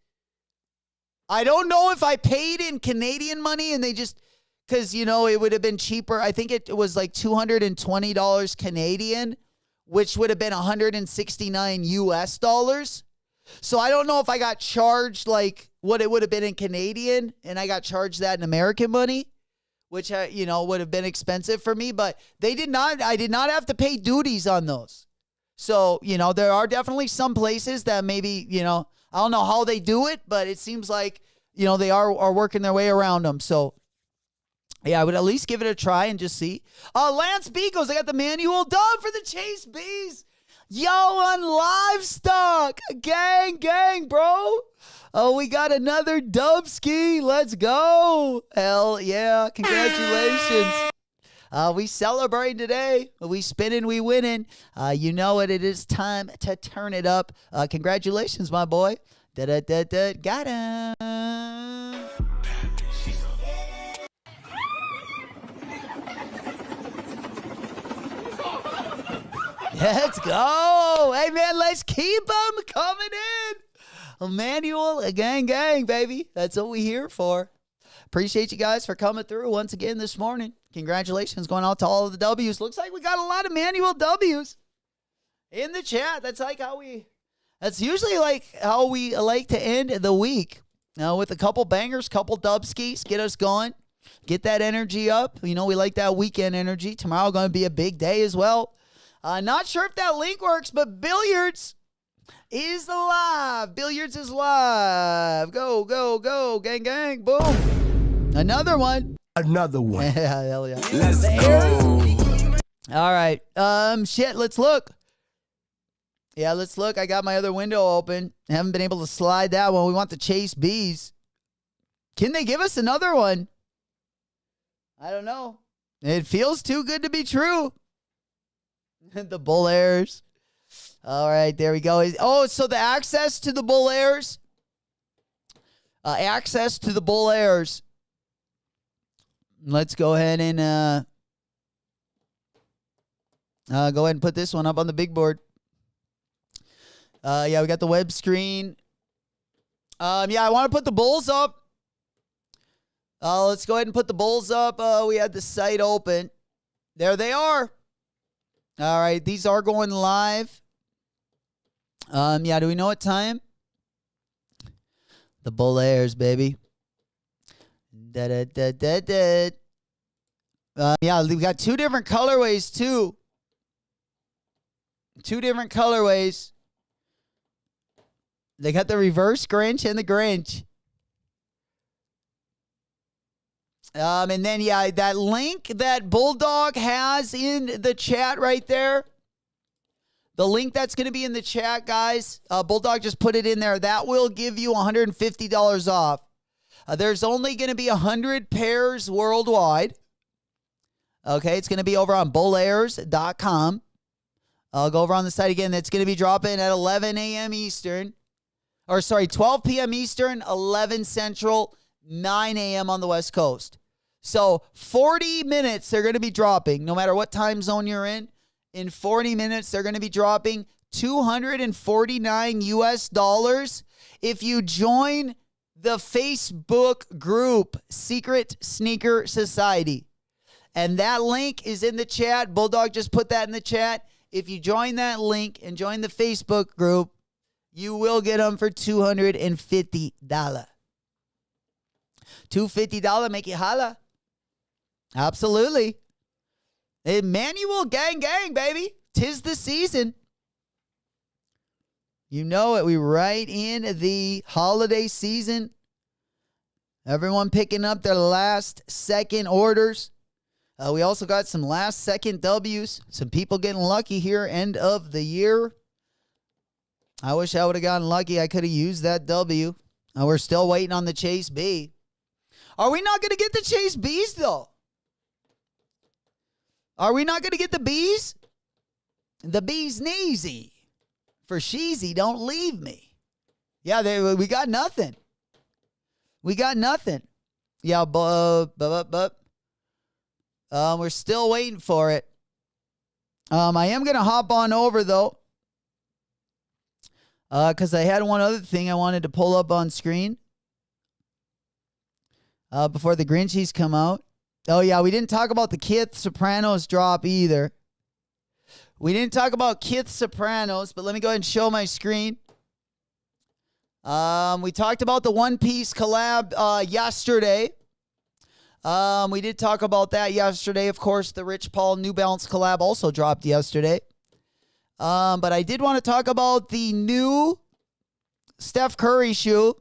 Speaker 3: I don't know if I paid in Canadian money and they just because, it would have been cheaper. I think it was like $220 Canadian, which would have been 169 US dollars. So I don't know if I got charged like what it would have been in Canadian and I got charged that in American money, which, would have been expensive for me. But I did not have to pay duties on those. So, there are definitely some places that maybe, I don't know how they do it, but it seems like, they are working their way around them. So, yeah, I would at least give it a try and just see. Lance B goes, I got the manual dub for the Chase Bees. Yo, on livestock. Gang, bro. Oh, we got another dub ski. Let's go. Hell yeah. Congratulations. We celebrating today. We spinning, we winning. You know it. It is time to turn it up. Congratulations, my boy. Got him. Let's go. Hey, man, let's keep them coming in. Emmanuel, gang, baby. That's what we here for. Appreciate you guys for coming through once again this morning. Congratulations going out to all of the W's. Looks like we got a lot of manual W's in the chat. That's usually like how we like to end the week. With a couple bangers, couple dub skis, get us going. Get that energy up. We like that weekend energy. Tomorrow going to be a big day as well. Not sure if that link works, but Billiards is live. Billiards is live. Go. Gang. Boom. Another one.
Speaker 4: Yeah,
Speaker 3: hell yeah.
Speaker 5: Let's go.
Speaker 3: All right. Shit, let's look. Yeah, let's look. I got my other window open. I haven't been able to slide that one. We want the Chase Bees. Can they give us another one? I don't know. It feels too good to be true. The Bull Airs. All right, there we go. Oh, so the access to the Bull Airs. Let's go ahead and put this one up on the big board. Yeah, we got the web screen. Yeah, I want to put the Bulls up. Let's go ahead and put the Bulls up. We had the site open. There they are. All right, these are going live. Yeah, do we know what time? The Bull Airs, baby. Yeah, we got two different colorways, too. They got the reverse Grinch and the Grinch. And then, yeah, that link that Bulldog has in the chat right there, the link that's going to be in the chat, guys, Bulldog just put it in there. That will give you $150 off. There's only going to be 100 pairs worldwide. Okay, it's going to be over on bullairs.com. I'll go over on the site again. That's going to be dropping at 11 a.m. Eastern. 12 p.m. Eastern, 11 Central, 9 a.m. on the West Coast. So 40 minutes they're going to be dropping, no matter what time zone you're in. In 40 minutes, they're going to be dropping $249 US if you join the Facebook group, Secret Sneaker Society. And that link is in the chat. Bulldog just put that in the chat. If you join that link and join the Facebook group, you will get them for $250. $250 make you holla. Absolutely. Emmanuel, gang, baby. 'Tis the season. You know it. We right in the holiday season. Everyone picking up their last second orders. We also got some last second W's. Some people getting lucky here end of the year. I wish I would have gotten lucky. I could have used that W. We're still waiting on the Chase B. Are we not going to get the Chase B's, though? Are we not going to get the B's? The B's kneesy. For Sheezy, don't leave me. Yeah, we got nothing. Yeah, we're still waiting for it. I am going to hop on over, though. Because I had one other thing I wanted to pull up on screen before the Grinchies come out. Oh, yeah, we didn't talk about the Kith Sopranos drop either. We didn't talk about Kith Sopranos, but let me go ahead and show my screen. We talked about the One Piece collab yesterday. We did talk about that yesterday. Of course, the Rich Paul New Balance collab also dropped yesterday. But I did want to talk about the new Steph Curry shoe,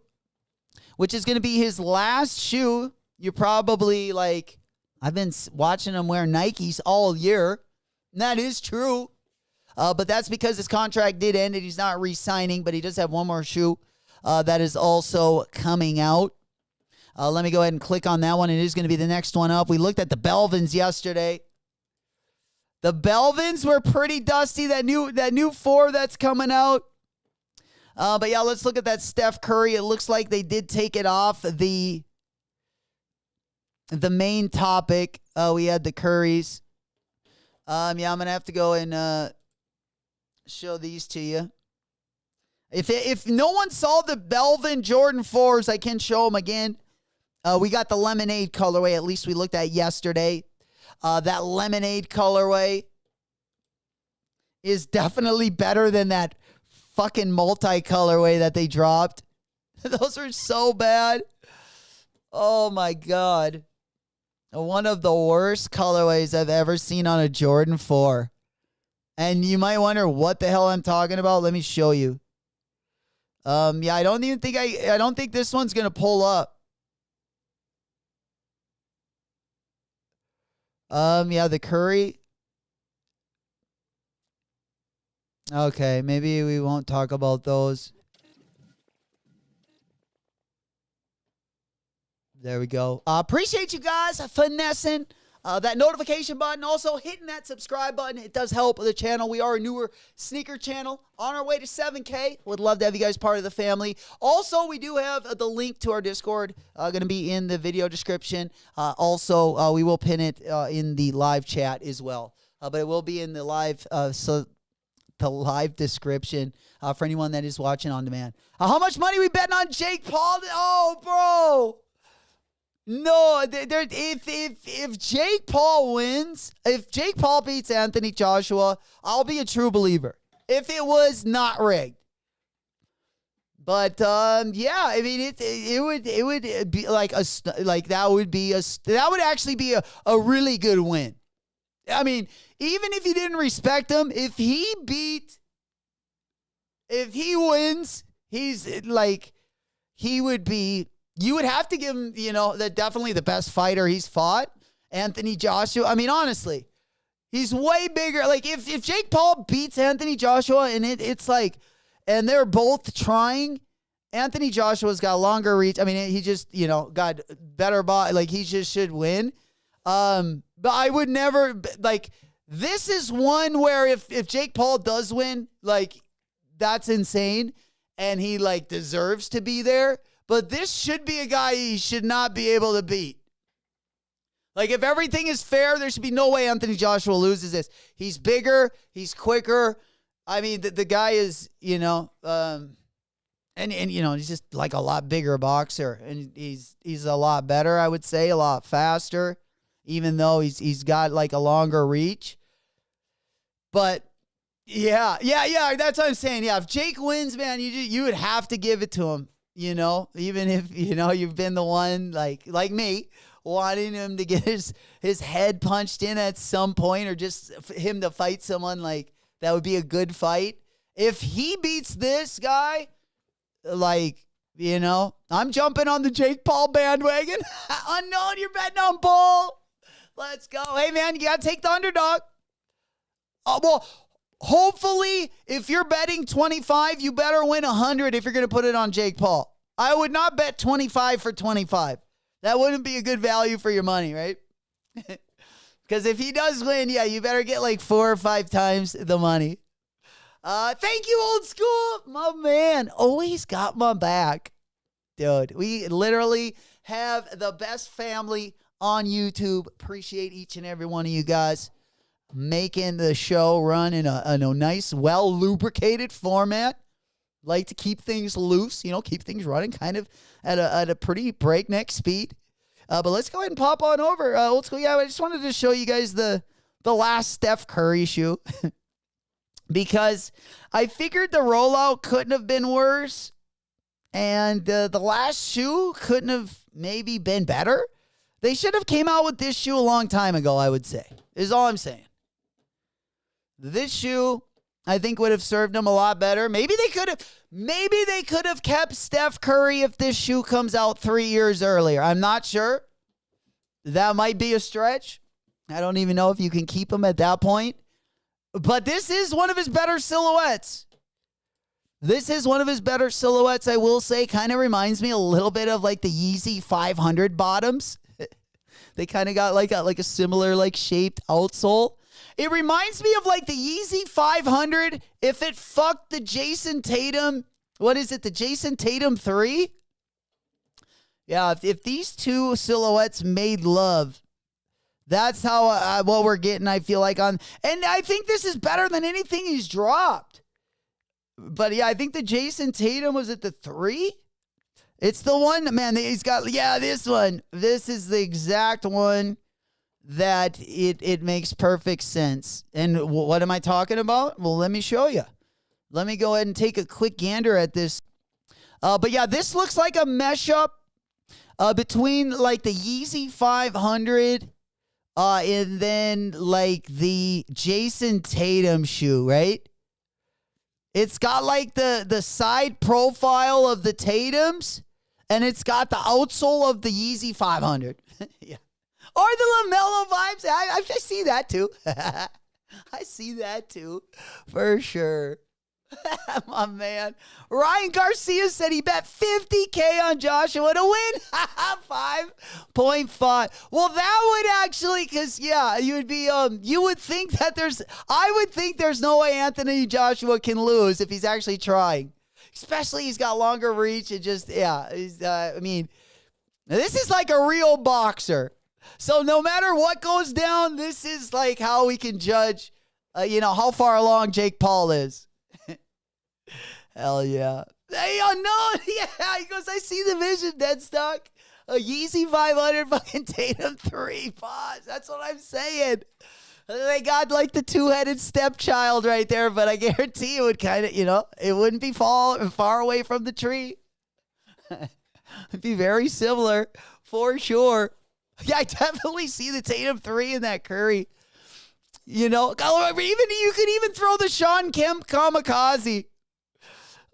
Speaker 3: which is going to be his last shoe. You're probably like, I've been watching him wear Nikes all year. And that is true. But that's because his contract did end and he's not re-signing, but he does have one more shoe that is also coming out. Let me go ahead and click on that one. It is going to be the next one up. We looked at the Belvins yesterday. The Belvins were pretty dusty. That new 4 that's coming out. But yeah, let's look at that Steph Curry. It looks like they did take it off the main topic. We had the Currys. Yeah, I'm going to have to go and show these to you. If no one saw the Belvin Jordan 4s, I can show them again. We got the lemonade colorway, at least we looked at yesterday. That lemonade colorway is definitely better than that fucking multi-colorway that they dropped. Those are so bad. Oh, my God. One of the worst colorways I've ever seen on a Jordan 4. And you might wonder what the hell I'm talking about. Let me show you. Yeah, I don't think this one's going to pull up. Yeah, the Curry. Okay, maybe we won't talk about those. There we go. Appreciate you guys finessing that notification button. Also hitting that subscribe button. It does help the channel. We are a newer sneaker channel on our way to 7K. Would love to have you guys part of the family. Also, we do have the link to our Discord going to be in the video description. Also, we will pin it in the live chat as well. But it will be in the live the live description for anyone that is watching on demand. How much money we betting on Jake Paul? Oh, bro. No, if Jake Paul wins, if Jake Paul beats Anthony Joshua, I'll be a true believer. If it was not rigged. But yeah, I mean it would be like that would actually be a really good win. I mean, even if you didn't respect him, if he wins, he's like, he would be, you would have to give him, definitely the best fighter he's fought, Anthony Joshua. I mean, honestly, he's way bigger. Like, if Jake Paul beats Anthony Joshua and it's like, and they're both trying, Anthony Joshua's got longer reach. I mean, he just, got better body. Like, he just should win. But I would never, like, this is one where if Jake Paul does win, like, that's insane. And he, like, deserves to be there. But this should be a guy he should not be able to beat. Like, if everything is fair, there should be no way Anthony Joshua loses this. He's bigger. He's quicker. I mean, the guy is, he's just like a lot bigger boxer. And he's a lot better, I would say, a lot faster, even though he's got like a longer reach. But yeah, that's what I'm saying. Yeah, if Jake wins, man, you would have to give it to him. Even if, you've been the one like me wanting him to get his head punched in at some point, or just him to fight someone like that would be a good fight. If he beats this guy, like, I'm jumping on the Jake Paul bandwagon. Unknown, you're betting on Paul. Let's go. Hey, man, you got to take the underdog. Well, hopefully, if you're betting 25, you better win 100 if you're going to put it on Jake Paul. I would not bet 25 for 25. That wouldn't be a good value for your money, right? Because if he does win, yeah, you better get like 4 or 5 times the money. Thank you, old school. My man always got my back. Dude, we literally have the best family on YouTube. Appreciate each and every one of you guys making the show run in a nice, well-lubricated format. Like to keep things loose, keep things running kind of at a pretty breakneck speed. But let's go ahead and pop on over. Old school. Yeah, I just wanted to show you guys the last Steph Curry shoe because I figured the rollout couldn't have been worse, and the last shoe couldn't have maybe been better. They should have came out with this shoe a long time ago, I would say, is all I'm saying. This shoe, I think, would have served them a lot better. Maybe they could have kept Steph Curry if this shoe comes out 3 years earlier. I'm not sure. That might be a stretch. I don't even know if you can keep him at that point. But this is one of his better silhouettes. This is one of his better silhouettes, I will say. Kind of reminds me a little bit of like the Yeezy 500 bottoms. They kind of got like a similar like shaped outsole. It reminds me of like the Yeezy 500 if it fucked the Jason Tatum. What is it? The Jason Tatum 3? Yeah, if these two silhouettes made love, that's how what we're getting, I feel like, on. And I think this is better than anything he's dropped. But yeah, I think the Jason Tatum was at the 3. It's the one, man, he's got, yeah, this one. This is the exact one that it makes perfect sense. And what am I talking about? Well, let me show you. Let me go ahead and take a quick gander at this. But yeah, this looks like a mesh up between like the Yeezy 500 and then like the Jason Tatum shoe, right? It's got like the side profile of the Tatums, and it's got the outsole of the Yeezy 500. Yeah. Or the LaMelo vibes. I see that too. I see that too, for sure. My man. Ryan Garcia said he bet $50K on Joshua to win. 5.5. Well, that would actually, because, yeah, you would be, you would think that I would think there's no way Anthony Joshua can lose if he's actually trying. Especially he's got longer reach and just, yeah, I mean, this is like a real boxer. So no matter what goes down, this is like how we can judge, how far along Jake Paul is. Hell yeah. Hey, no. Yeah, he goes, I see the vision, Deadstock. A Yeezy 500 fucking Tatum 3. Pause. That's what I'm saying. They got like the two-headed stepchild right there, but I guarantee it would kind of, it wouldn't be far away from the tree. It'd be very similar, for sure. Yeah, I definitely see the Tatum 3 in that Curry. You could even throw the Sean Kemp kamikaze.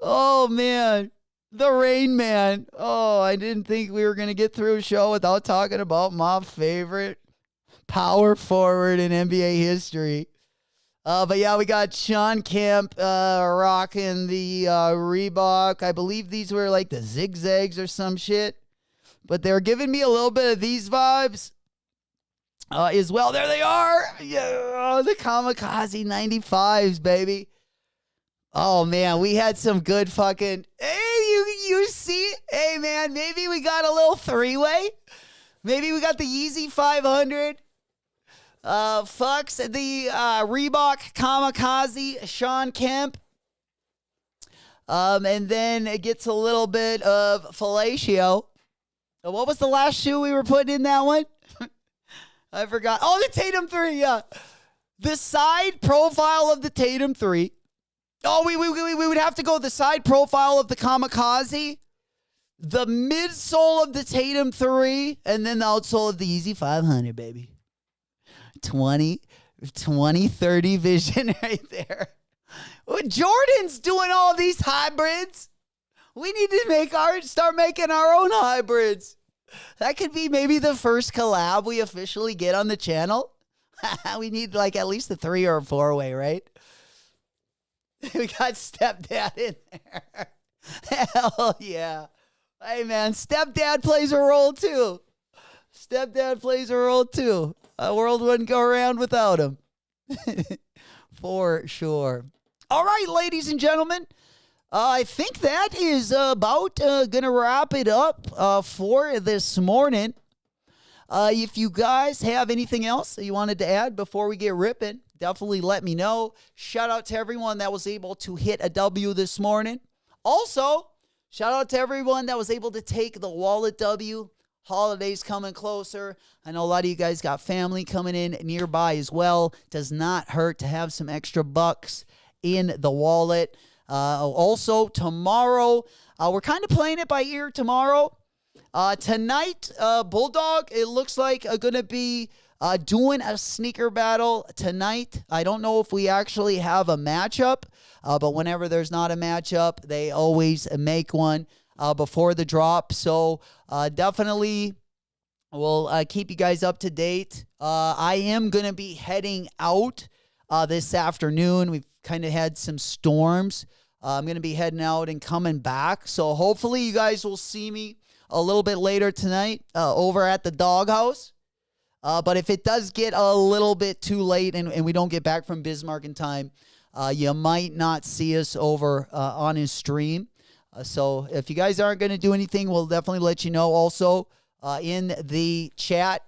Speaker 3: Oh, man. The Rain Man. Oh, I didn't think we were going to get through a show without talking about my favorite power forward in NBA history. But yeah, we got Sean Kemp rocking the Reebok. I believe these were like the zigzags or some shit. But they're giving me a little bit of these vibes as well. There they are. Yeah, the Kamikaze 95s, baby. Oh, man, we had some good fucking... Hey, you see? Hey, man, maybe we got a little three-way. Maybe we got the Yeezy 500. Fucks the Reebok Kamikaze, Sean Kemp. And then it gets a little bit of fellatio. What was the last shoe we were putting in that one? I forgot. Oh, the Tatum 3, yeah. The side profile of the Tatum 3. Oh, we would have to go the side profile of the Kamikaze, the midsole of the Tatum 3, and then the outsole of the Yeezy 500, baby. 2030 vision right there. Well, Jordan's doing all these hybrids. We need to start making our own hybrids. That could be maybe the first collab we officially get on the channel. We need like at least a 3 or a 4-way, right? We got Stepdad in there. Hell yeah. Hey, man, Stepdad plays a role too. Stepdad plays a role too. A world wouldn't go around without him. For sure. All right, ladies and gentlemen. I think that is about going to wrap it up for this morning. If you guys have anything else that you wanted to add before we get ripping, definitely let me know. Shout out to everyone that was able to hit a W this morning. Also, shout out to everyone that was able to take the wallet W. Holidays coming closer. I know a lot of you guys got family coming in nearby as well. Does not hurt to have some extra bucks in the wallet. Also, tomorrow, we're kind of playing it by ear tomorrow. Tonight, Bulldog, it looks like going to be doing a sneaker battle tonight. I don't know if we actually have a matchup, but whenever there's not a matchup, they always make one before the drop. So definitely we'll keep you guys up to date. I am going to be heading out this afternoon. We've kind of had some storms. I'm going to be heading out and coming back. So hopefully you guys will see me a little bit later tonight over at the doghouse. But if it does get a little bit too late and we don't get back from Bismarck in time, you might not see us over on his stream. So if you guys aren't going to do anything, we'll definitely let you know. Also in the chat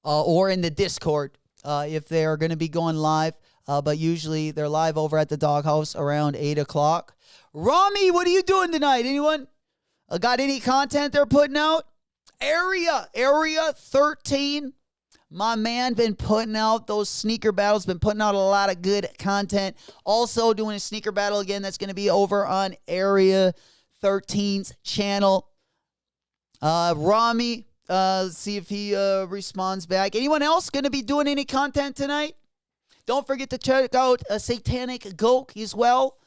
Speaker 3: or in the Discord if they are going to be going live. But usually they're live over at the doghouse around 8 o'clock. Rami, what are you doing tonight? Anyone got any content they're putting out? Area 13. My man been putting out those sneaker battles, been putting out a lot of good content. Also doing a sneaker battle again that's going to be over on Area 13's channel. Rami, let's see if he responds back. Anyone else going to be doing any content tonight? Don't forget to check out Satanic Goke as well.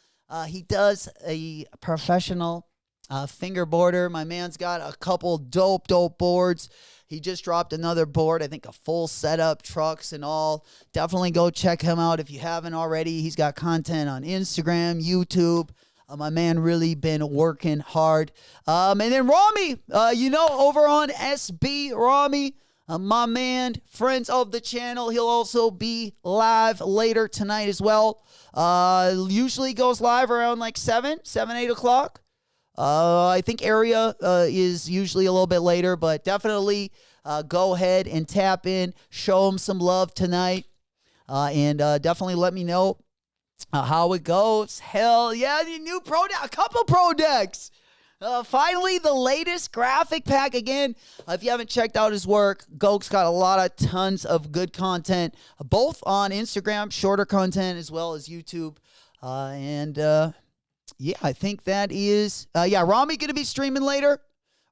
Speaker 3: He does a professional fingerboarder. My man's got a couple dope boards. He just dropped another board, I think a full setup, trucks and all. Definitely go check him out if you haven't already. He's got content on Instagram, YouTube. My man really been working hard. And then Rami, over on SB Rami, my man, friends of the channel. He'll also be live later tonight as well. Usually goes live around like 8 o'clock. I think area is usually a little bit later, but definitely go ahead and tap in, show them some love tonight, and definitely let me know how it goes. Hell yeah, the new a couple pro decks. Finally, the latest graphic pack again. If you haven't checked out his work, Goke's got a lot of tons of good content, both on Instagram, shorter content, as well as YouTube, yeah, I think that is, Rami going to be streaming later.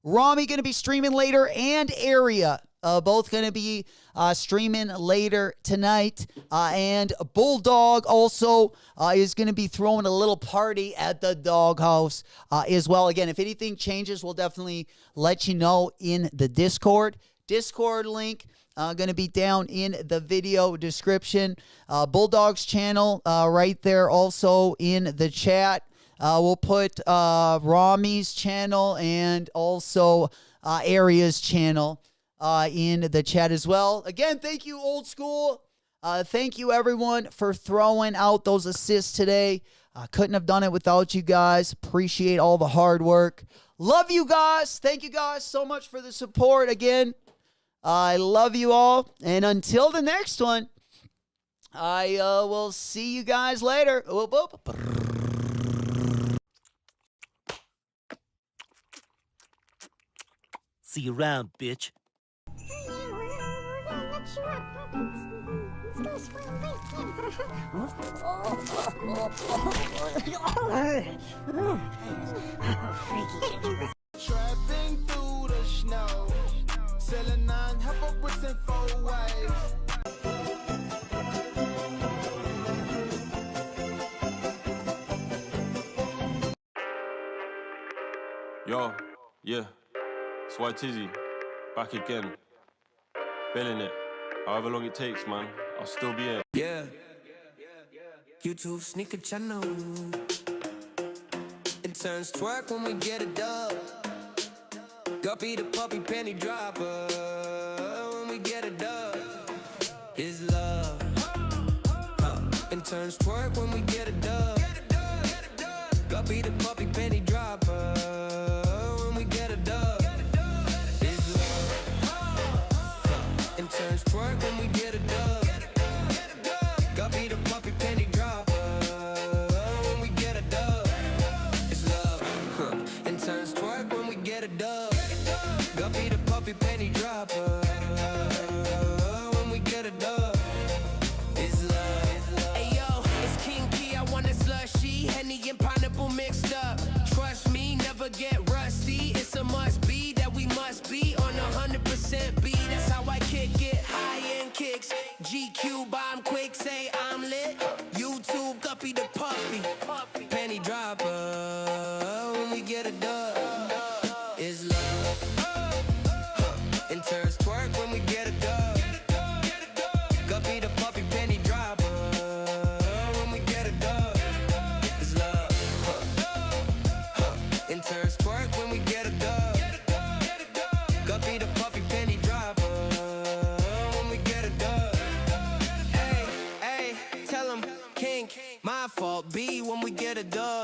Speaker 3: And Area, both going to be streaming later tonight. And Bulldog also is going to be throwing a little party at the doghouse as well. Again, if anything changes, we'll definitely let you know in the Discord. Discord link going to be down in the video description. Bulldog's channel right there also in the chat. We'll put Rami's channel and also Area's channel in the chat as well. Again, thank you, Old School. Thank you, everyone, for throwing out those assists today. I couldn't have done it without you guys. Appreciate all the hard work. Love you guys. Thank you guys so much for the support again. I love you all. And until the next one, I will see you guys later. Whoop, whoop.
Speaker 7: See you around, bitch.
Speaker 4: Trapping through the snow, selling 9 half a bricks in 4 ways.
Speaker 8: Yo, yeah, it's White Tizzy, back again, billing it, however long it takes, man, I'll still be here.
Speaker 5: Yeah. YouTube sneaker channel. It turns twerk when we get a dub. Guppy the puppy penny dropper. When we get a dub, it's love. It turns twerk when we get a dub. Guppy the puppy penny dropper. When we get a dub, it's love. It turns twerk when we get a dub. Guppy the puppy penny dropper. When we get a dub, it's love. It turns twerk when we get a dub. Guppy the GQ, bomb quick, say I'm lit. YouTube, guppy the puppy. Penny dropper. When we get a dub, it's love. Interns twerk when we get a dub. Guppy the puppy, penny dropper. When we get a dub, it's love. Interns twerk when we get a dub. Guppy the puppy, penny dropper. When we get a dub. Hey, hey, tell him, King, my fault, B, when we get a dub.